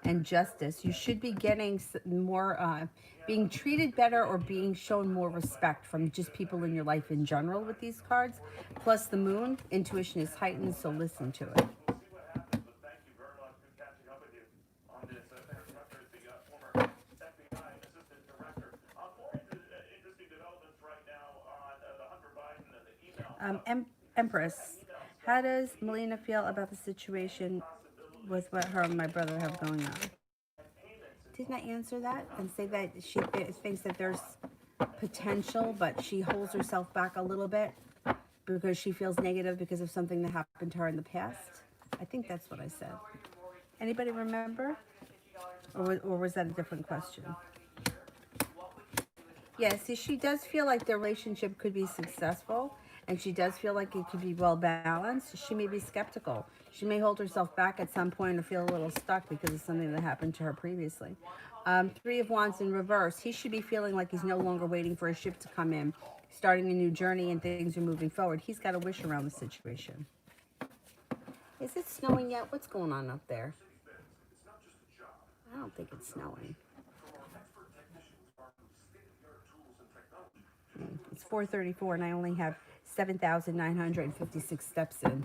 and Justice. You should be getting more, being treated better or being shown more respect from just people in your life in general with these cards. Plus the Moon, intuition is heightened, so listen to it. Empress, how does Melina feel about the situation with what her and my brother have going on? Didn't I answer that and say that she thinks that there's potential, but she holds herself back a little bit because she feels negative because of something that happened to her in the past? I think that's what I said. Anybody remember? Or was that a different question? Yeah, see, she does feel like the relationship could be successful, and she does feel like it could be well balanced. She may be skeptical. She may hold herself back at some point or feel a little stuck because of something that happened to her previously. Three of Wands in reverse. He should be feeling like he's no longer waiting for a ship to come in, starting a new journey, and things are moving forward. He's got a wish around the situation. Is it snowing yet? What's going on up there? I don't think it's snowing. It's 4:34 and I only have 7,956 steps in,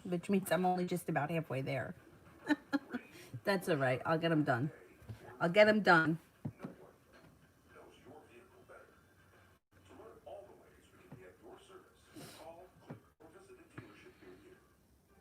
which means I'm only just about halfway there. That's all right. I'll get them done. I'll get them done.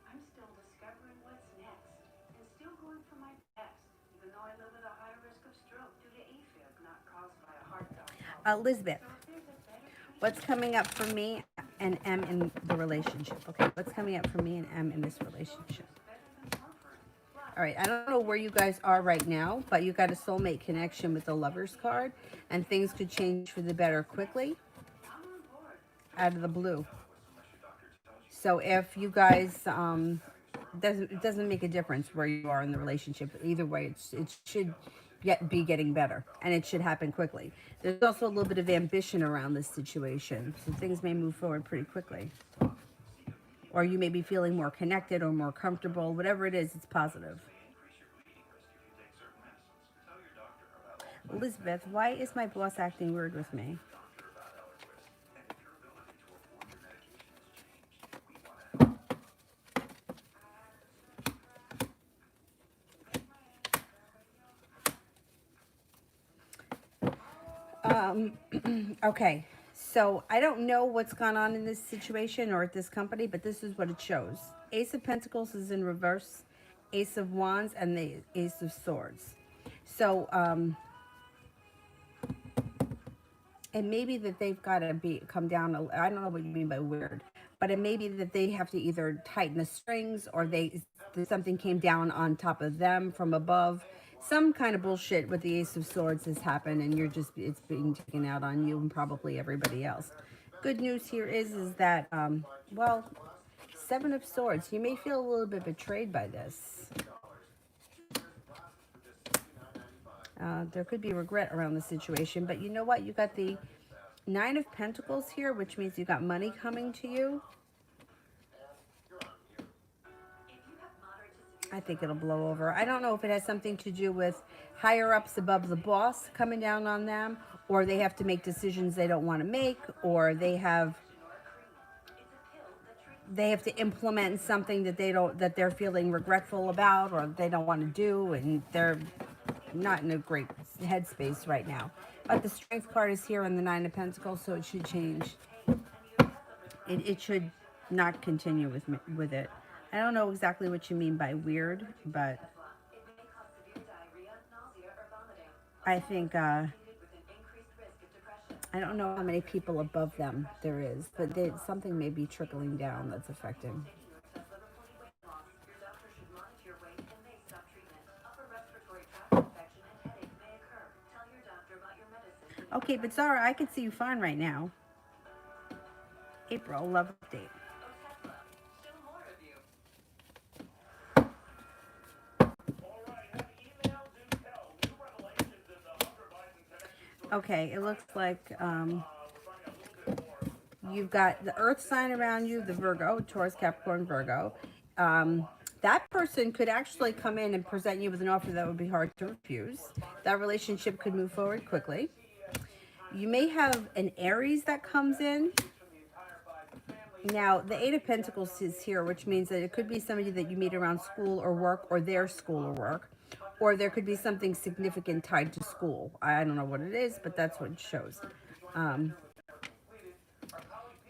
I'm still discovering what's next and still going for my best, even though I live at a high risk of stroke due to AFib not caused by a heart valve. Elizabeth, So if there's a better what's coming up for me and M in the relationship? Okay, what's coming up for me and M in this relationship? All right, I don't know where you guys are right now, but you got a soulmate connection with the Lovers card, and things could change for the better quickly out of the blue. So if you guys, it doesn't make a difference where you are in the relationship. Either way, it should be getting better, and it should happen quickly. There's also a little bit of ambition around this situation, so things may move forward pretty quickly. Or you may be feeling more connected or more comfortable. Whatever it is, it's positive. Elizabeth, why is my boss acting weird with me? Okay, so I don't know what's gone on in this situation or at this company, but this is what it shows. Ace of Pentacles is in reverse, Ace of Wands, and the Ace of Swords. So, it may be that they've got to come down. I don't know what you mean by weird, but it may be that they have to either tighten the strings or something came down on top of them from above. Some kind of bullshit with the Ace of Swords has happened, and it's being taken out on you and probably everybody else. Good news here is that well, Seven of Swords. You may feel a little bit betrayed by this. There could be regret around the situation, but you know what? You got the Nine of Pentacles here, which means you got money coming to you. I think it'll blow over. I don't know if it has something to do with higher ups above the boss coming down on them, or they have to make decisions they don't want to make, or they have to implement something that they're feeling regretful about, or they don't want to do, and they're not in a great headspace right now. But the Strength card is here in the Nine of Pentacles, so it should change. It should not continue with it. I don't know exactly what you mean by weird, but I think I don't know how many people above them there is, but something may be trickling down that's affecting. Okay, but Zara, I can see you fine right now. April, love update. Okay, it looks like you've got the Earth sign around you, the Virgo, Taurus, Capricorn, Virgo. That person could actually come in and present you with an offer that would be hard to refuse. That relationship could move forward quickly. You may have an Aries that comes in. Now, the Eight of Pentacles is here, which means that it could be somebody that you meet around school or work, or their school or work. Or there could be something significant tied to school. I don't know what it is, but that's what it shows.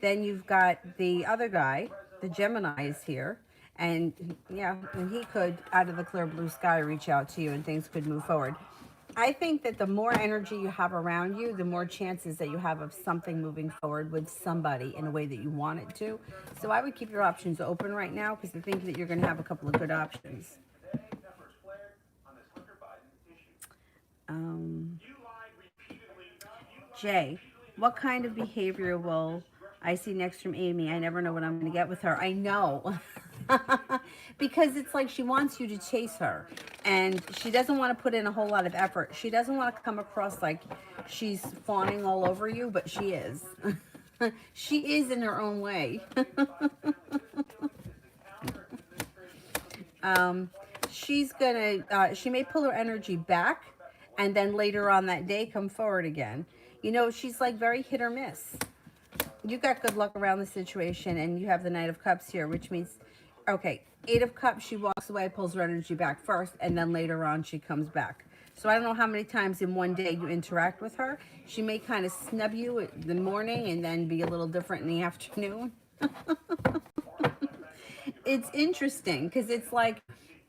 Then you've got the other guy, the Gemini is here. And yeah, and he could, out of the clear blue sky, reach out to you and things could move forward. I think that the more energy you have around you, the more chances that you have of something moving forward with somebody in a way that you want it to. So I would keep your options open right now because I think that you're going to have a couple of good options. Jay, what kind of behavior will I see next from Amy? I never know what I'm going to get with her. I know. Because it's like she wants you to chase her and she doesn't want to put in a whole lot of effort. She doesn't want to come across like she's fawning all over you, but she is. She is in her own way. She's gonna, she may pull her energy back and then later on that day come forward again. You know, she's like very hit or miss. You got good luck around the situation and you have the Knight of Cups here, which means, okay, Eight of Cups, she walks away, pulls her energy back first, and then later on she comes back. So I don't know how many times in one day you interact with her. She may kind of snub you in the morning and then be a little different in the afternoon. It's interesting because it's like,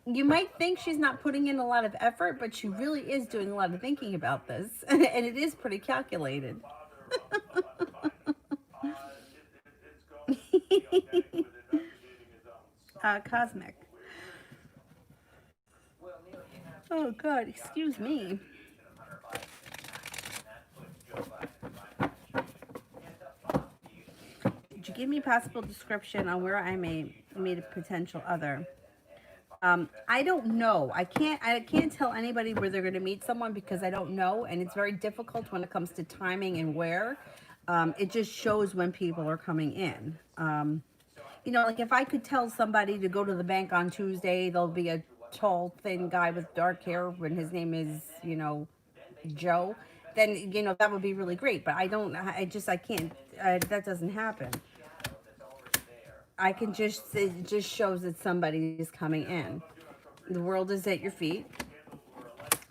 you might think she's not putting in a lot of effort, but she really is doing a lot of thinking about this. And it is pretty calculated. Cosmic. Oh God, excuse me. Did you give me a possible description on where I may meet a potential other? I don't know. I can't tell anybody where they're going to meet someone because I don't know, and it's very difficult when it comes to timing and where. It just shows when people are coming in. You know, like if I could tell somebody to go to the bank on Tuesday, there'll be a tall, thin guy with dark hair when his name is, you know, Joe, then, you know, that would be really great. But I don't, I can't, that doesn't happen. I can just, it just shows that somebody is coming in. The world is at your feet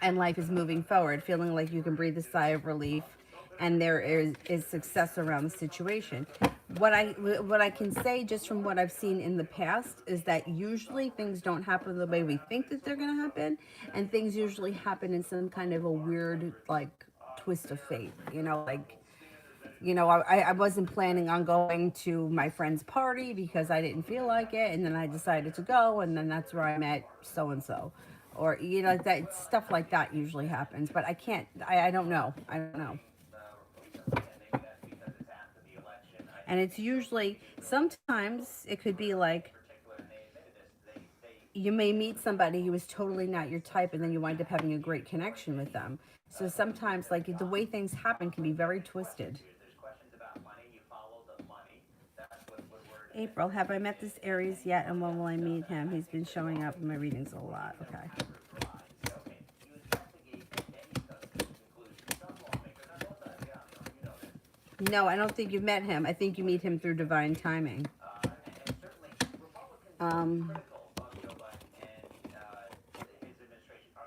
and life is moving forward, feeling like you can breathe a sigh of relief and there is success around the situation. What I can say just from what I've seen in the past is that usually things don't happen the way we think that they're going to happen, and things usually happen in some kind of a weird like twist of fate, you know, like, you know, I wasn't planning on going to my friend's party because I didn't feel like it, and then I decided to go, and then that's where I met so and so, or you know, that stuff like that usually happens. But I can't, I don't know, I don't know. And it's usually, sometimes it could be like you may meet somebody who is totally not your type and then you wind up having a great connection with them. So sometimes like the way things happen can be very twisted. April, have I met this Aries yet and when will I meet him? He's been showing up in my readings a lot. Okay. No, I don't think you've met him. I think you meet him through divine timing.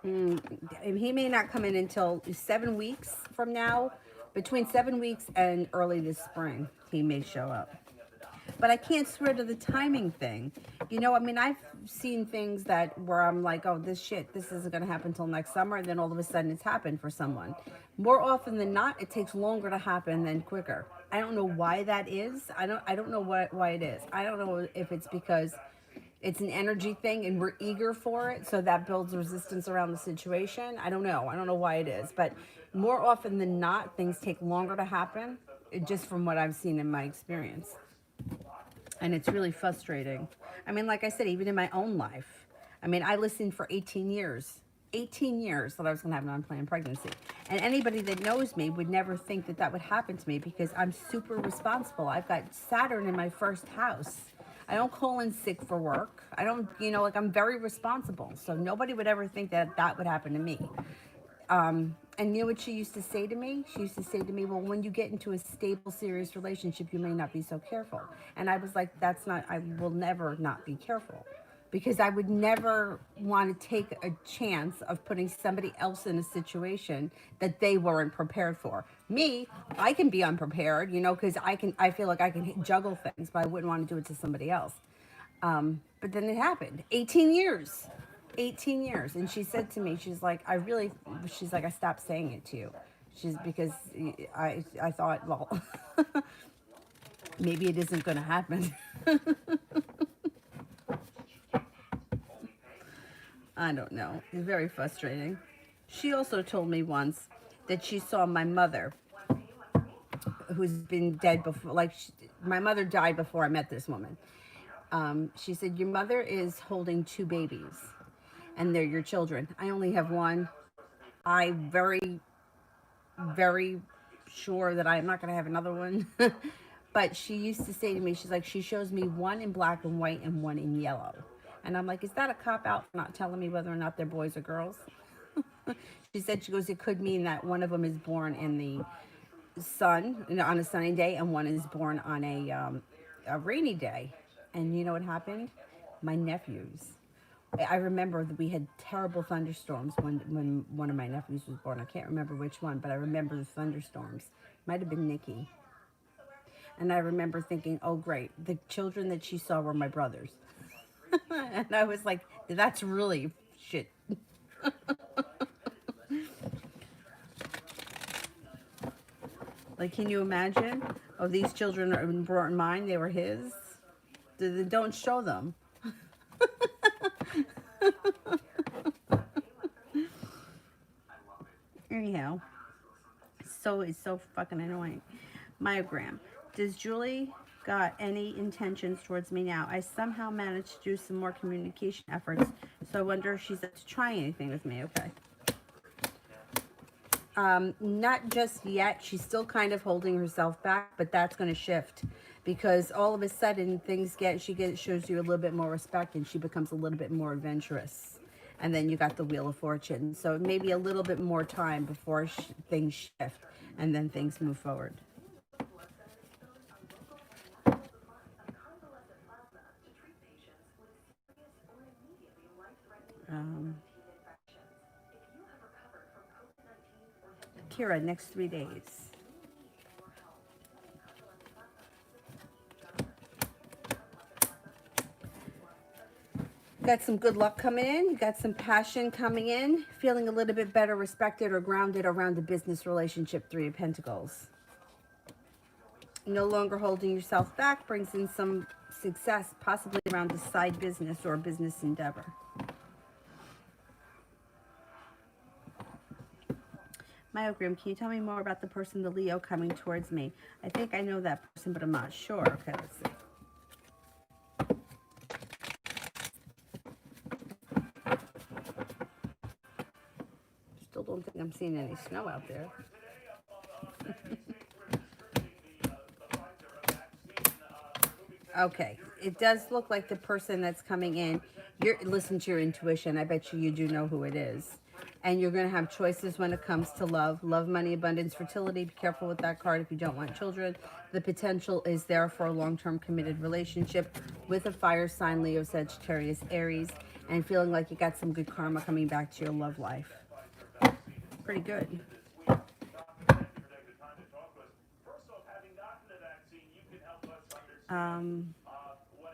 He may not come in until 7 weeks from now. Between 7 weeks and early this spring, he may show up. But I can't swear to the timing thing. You know, I mean, I've seen things that where I'm like, oh, this isn't going to happen until next summer. And then all of a sudden it's happened for someone. More often than not, it takes longer to happen than quicker. I don't know why that is. I don't know why it is. I don't know if it's because it's an energy thing and we're eager for it. So that builds resistance around the situation. I don't know. I don't know why it is. But more often than not, things take longer to happen, just from what I've seen in my experience. And it's really frustrating. I mean, like I said, even in my own life, I mean, I listened for 18 years that I was going to have an unplanned pregnancy. And anybody that knows me would never think that that would happen to me because I'm super responsible. I've got Saturn in my first house. I don't call in sick for work. I don't, you know, like I'm very responsible. So nobody would ever think that that would happen to me. And you know what she used to say to me? She used to say to me, well, when you get into a stable, serious relationship, you may not be so careful. And I was like, that's not, I will never not be careful. because I would never want to take a chance of putting somebody else in a situation that they weren't prepared for. Me, I can be unprepared, because I feel like I can juggle things, but I wouldn't want to do it to somebody else. But then it happened. 18 years. 18 years. And she said to me, she's like, I stopped saying it to you. Because I thought, well, maybe it isn't going to happen. I don't know. It's very frustrating. She also told me once that she saw my mother, who's been dead before. My mother died before I met this woman. She said, your mother is holding 2 babies, and they're your children. I only have one. I very, very sure that I'm not going to have another one. But she used to say to me, she's like, she shows me one in black and white and one in yellow. And I'm like, is that a cop out for not telling me whether or not they're boys or girls? She goes, it could mean that one of them is born in the sun, on a sunny day, and one is born on a rainy day. And you know what happened? My nephews. I remember that we had terrible thunderstorms when one of my nephews was born. I can't remember which one, but I remember the thunderstorms. Might have been Nikki. And I remember thinking, oh, great. The children that she saw were my brothers. And I was like, that's really shit. Like, can you imagine? Oh, these children are brought in mine. They were his. Don't show them. Anyhow, it's so fucking annoying. Myogram. Does Julie got any intentions towards me now? I somehow managed to do some more communication efforts, so I wonder if she's up to try anything with me. Okay. Not just yet. She's still kind of holding herself back, but that's going to shift because all of a sudden shows you a little bit more respect, and she becomes a little bit more adventurous. And then you got the Wheel of Fortune. So maybe a little bit more time before things shift, and then things move forward. Kira, next 3 days. Got some good luck coming in. You got some passion coming in. Feeling a little bit better respected or grounded around the business relationship. 3 of Pentacles. No longer holding yourself back brings in some success, possibly around a side business or a business endeavor. Myogram, can you tell me more about the person, the Leo, coming towards me? I think I know that person, but I'm not sure. Okay, let's see. Still don't think I'm seeing any snow out there. Okay, it does look like the person that's coming in, listen to your intuition. I bet you do know who it is. And you're going to have choices when it comes to love. Love, money, abundance, fertility. Be careful with that card if you don't want children. The potential is there for a long-term committed relationship with a fire sign, Leo, Sagittarius, Aries. And feeling like you got some good karma coming back to your love life. Pretty good. What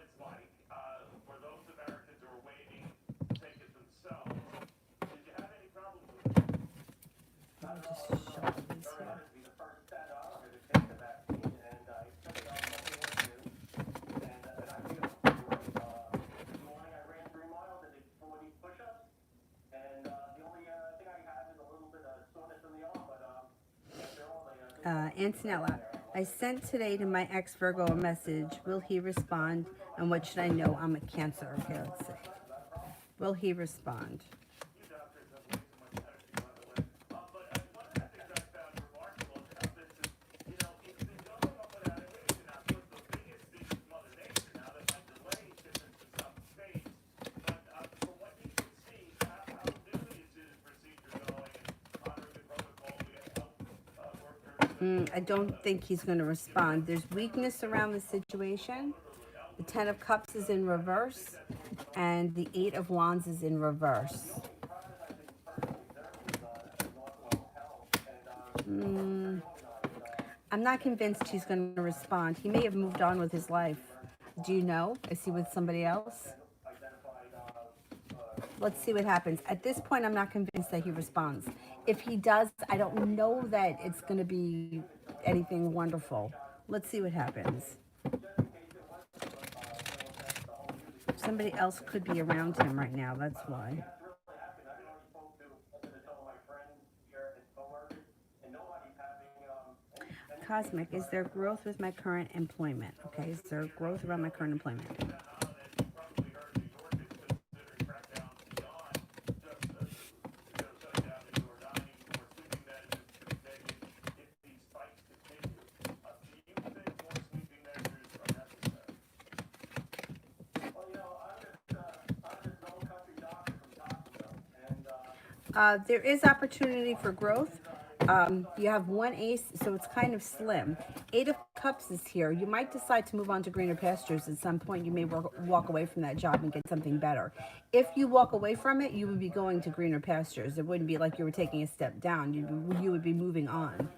it's like for those Americans who are waiting to take it themselves. Did you have any problems with it? I'll just show this here. Be the first set up to take the vaccine, and it's pretty awesome to do. And I feel this morning I ran 3 miles and did 40 push-ups. And the only thing I have is a little bit of soreness in the arm, but after all, Antonella, I sent today to my ex Virgo a message. Will he respond? And what should I know? I'm a Cancer. Okay, let's see. Will he respond? I don't think he's going to respond. There's weakness around the situation. The 10 of Cups is in reverse. And the Eight of Wands is in reverse. I'm not convinced he's going to respond. He may have moved on with his life. Do you know? Is he with somebody else? Let's see what happens. At this point, I'm not convinced that he responds. If he does, I don't know that it's going to be anything wonderful. Let's see what happens. Somebody else could be around him right now. That's why. Cosmic, is there growth with my current employment? Okay, is there growth around my current employment? There is opportunity for growth. You have one ace, so it's kind of slim. Eight of Cups is here. You might decide to move on to greener pastures at some point. You may walk away from that job and get something better. If you walk away from it, you would be going to greener pastures. It wouldn't be like you were taking a step down. You would be moving on.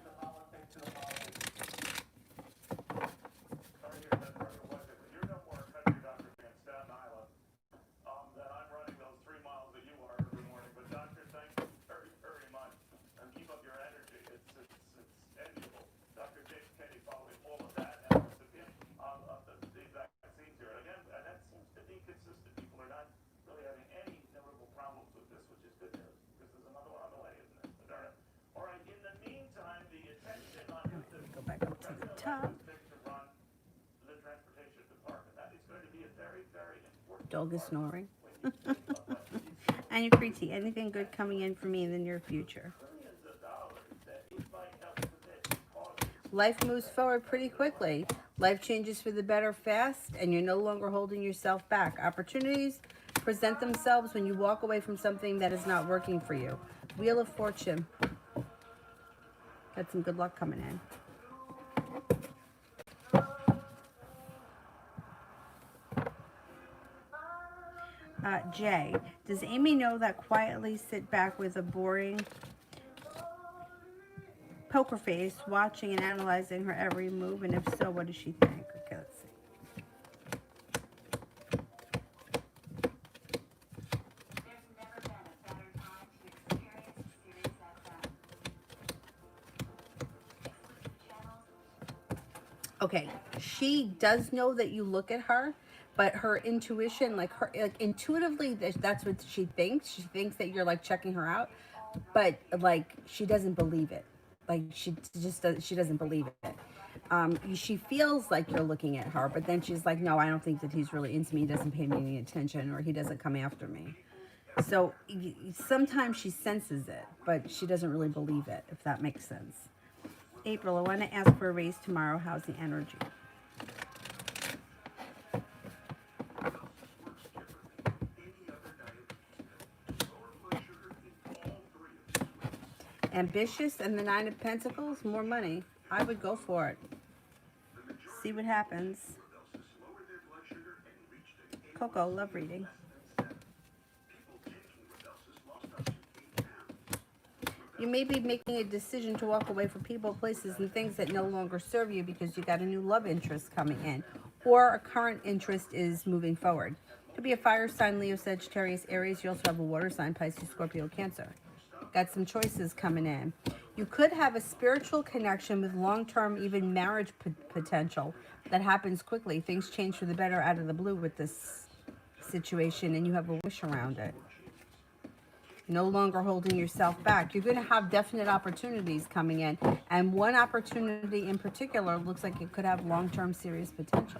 Dog is snoring. And Yakriti, anything good coming in for me in the near future? Life moves forward pretty quickly. Life changes for the better fast, and you're no longer holding yourself back. Opportunities present themselves when you walk away from something that is not working for you. Wheel of Fortune. Got some good luck coming in. Jay, does Amy know that quietly sit back with a boring poker face, watching and analyzing her every move? And if so, what does she think? Okay, let's see. There's never been a better time to experience Sirius XM. Exclusive channels. Okay, she does know that you look at her, but her intuition, like intuitively, that's what she thinks. She thinks that you're like checking her out, but like she doesn't believe it. Like she doesn't believe it. She feels like you're looking at her, but then she's like, no, I don't think that he's really into me. He doesn't pay me any attention, or he doesn't come after me. So sometimes she senses it, but she doesn't really believe it, if that makes sense. April, I want to ask for a raise tomorrow. How's the energy? Ambitious and the Nine of Pentacles, more money. I would go for it. See what happens. Coco, love reading. You may be making a decision to walk away from people, places, and things that no longer serve you because you got a new love interest coming in, or a current interest is moving forward. Could be a fire sign, Leo, Sagittarius, Aries. You also have a water sign, Pisces, Scorpio, Cancer. Got some choices coming in. You could have a spiritual connection with long-term, even marriage potential that happens quickly. Things change for the better out of the blue with this situation, and you have a wish around it. No longer holding yourself back. You're going to have definite opportunities coming in, and one opportunity in particular looks like it could have long-term serious potential.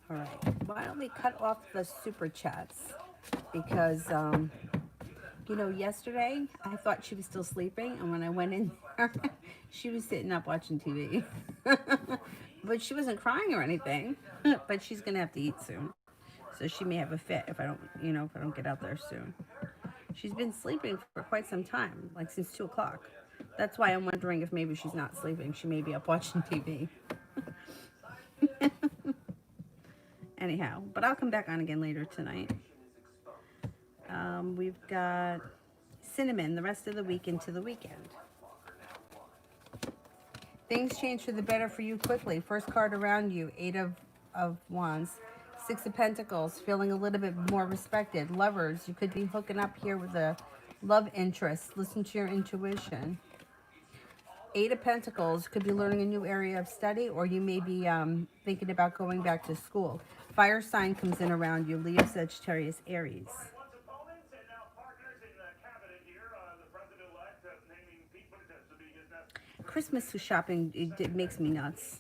All right, why don't we cut off the super chats? Because, yesterday I thought she was still sleeping, and when I went in there, she was sitting up watching TV. But she wasn't crying or anything. but she's gonna have to eat soon. So she may have a fit if I don't, if I don't get out there soon. She's been sleeping for quite some time, like since 2 o'clock. That's why I'm wondering if maybe she's not sleeping. She may be up watching TV. Anyhow, but I'll come back on again later tonight. We've got Cinnamon the rest of the week into the weekend. Things change for the better for you quickly. First card around you, Eight of Wands. Six of Pentacles, feeling a little bit more respected. Lovers, you could be hooking up here with a love interest. Listen to your intuition. Eight of Pentacles, could be learning a new area of study, or you may be thinking about going back to school. Fire sign comes in around you, Leo, Sagittarius, Aries. Christmas shopping, it makes me nuts.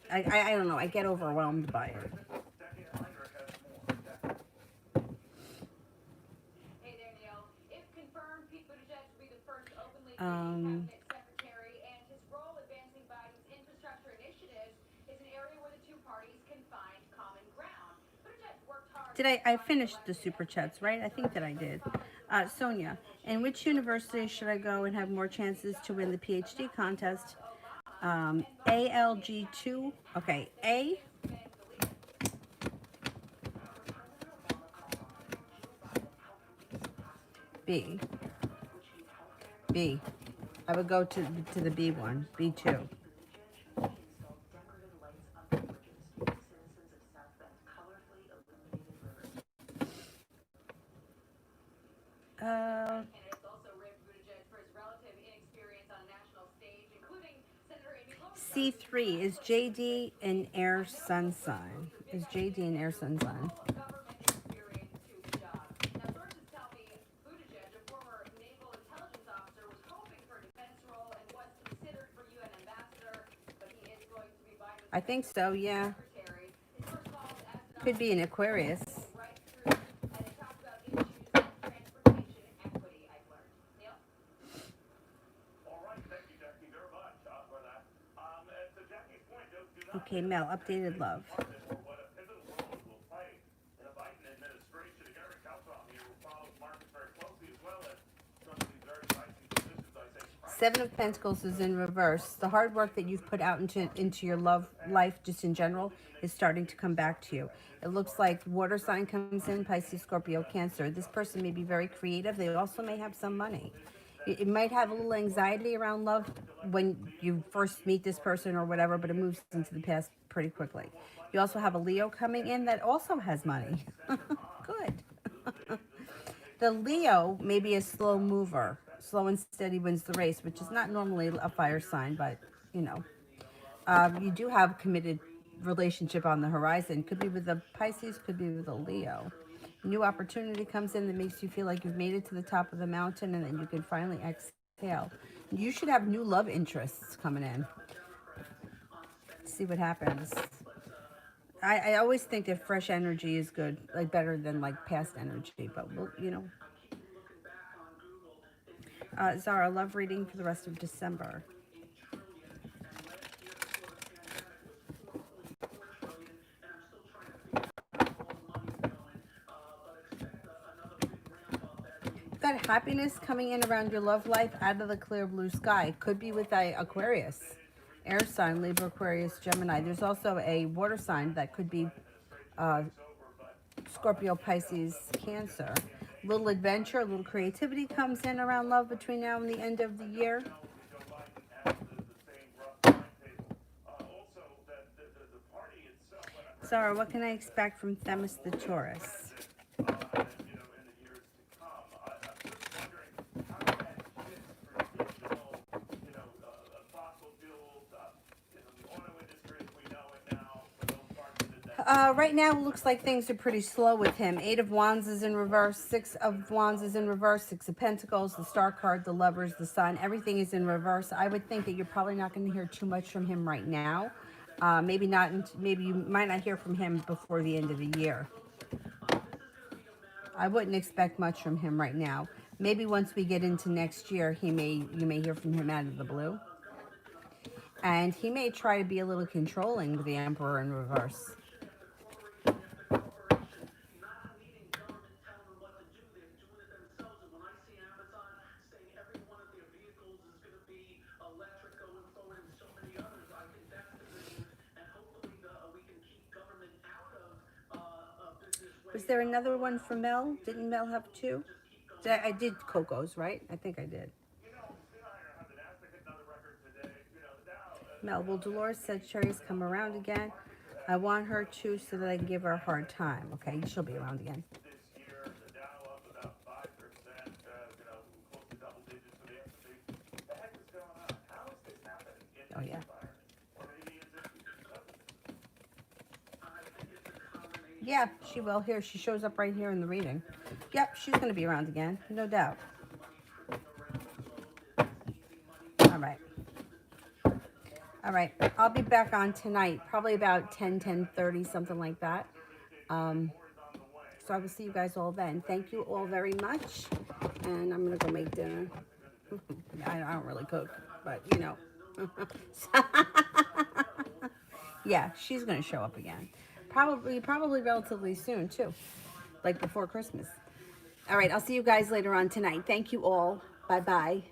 I don't know, I get overwhelmed by it. Hey there, Neil. If confirmed, Pete Buttigieg will be the first openly gay cabinet secretary, and his role advancing Biden's infrastructure initiatives is an area where the two parties can find common ground. Buttigieg worked hard. Did I finished the super chats, right? I think that I did. Sonia, in which university should I go and have more chances to win the PhD contest? ALG2. Okay, A. B. B. I would go to the B one. B2. Candidates also ribbed Buttigieg for his relative inexperience on a national stage, including Senator Amy Klobuchar. C3 is JD an air sun sign. Is JD an air sun sign? Government experience to the job. Now, sources tell me Buttigieg, a former naval intelligence officer, was hoping for a defense role and was considered for UN ambassador, but he is going to be Biden's I think so, yeah. secretary. His first calls as Could be an Aquarius. right through, and they talked about issues like transportation equity, I've learned. Neil? All right, thank you, Jackie, very much for that. To Jackie's point, do not Okay, Mel, updated love. or what a pivotal role it will play in a Biden administration. Gary Kalthoff here will follow markets very closely, as well as some of these very spicy positions, I think. Seven of Pentacles is in reverse. The hard work that you've put out into your love life, just in general, is starting to come back to you. It looks like water sign comes in, Pisces, Scorpio, Cancer. This person may be very creative. They also may have some money. It might have a little anxiety around love when you first meet this person or whatever, but it moves into the past pretty quickly. You also have a Leo coming in that also has money. Good. The Leo may be a slow mover. Slow and steady wins the race, which is not normally a fire sign, but you do have committed relationship on the horizon. Could be with a Pisces, could be with a Leo. New opportunity comes in that makes you feel like you've made it to the top of the mountain, and then you can finally exhale. You should have new love interests coming in. See what happens. I always think that fresh energy is good, like better than like past energy, but Zara, love reading for the rest of December. You've got happiness coming in around your love life out of the clear blue sky. Could be with a Aquarius, air sign, Libra, Aquarius, Gemini. There's also a water sign that could be Scorpio, Pisces, Cancer. Little adventure, a little creativity comes in around love between now and the end of the year. Zara, what can I expect from Themis the Taurus? Right now, it looks like things are pretty slow with him. Eight of Wands is in reverse. Six of Wands is in reverse. Six of Pentacles, the Star card, the Lovers, the Sun. Everything is in reverse. I would think that you're probably not going to hear too much from him right now. Maybe not. Maybe you might not hear from him before the end of the year. I wouldn't expect much from him right now. Maybe once we get into next year, you may hear from him out of the blue. And he may try to be a little controlling with the Emperor in reverse. Not needing government telling them what to do, they're doing it themselves. And when I see Amazon saying every one of their vehicles is going to be electric going forward and so many others, I think that's the good news. And hopefully we can keep government out of business. Was there another one for Mel? Didn't Mel have two? I did Coco's, right? I think I did. Mel, well, Dolores said Sherry's come around again. I want her to so that I can give her a hard time. Okay, she'll be around again. This year, the Dow up about 5%, close to double digits for the S&P. What the heck is going on? How is this happening in this Oh, yeah. environment? Or maybe is it because of this? I think it's a combination. Yeah, she will. Here, she shows up right here in the reading. Yep, she's going to be around again. No doubt. All right. All right. I'll be back on tonight, probably about 10:30, something like that. So I will see you guys all then. Thank you all very much. And I'm going to go make dinner. I don't really cook, but you know. Yeah, she's going to show up again. Probably relatively soon, too. Like before Christmas. All right, I'll see you guys later on tonight. Thank you all. Bye-bye.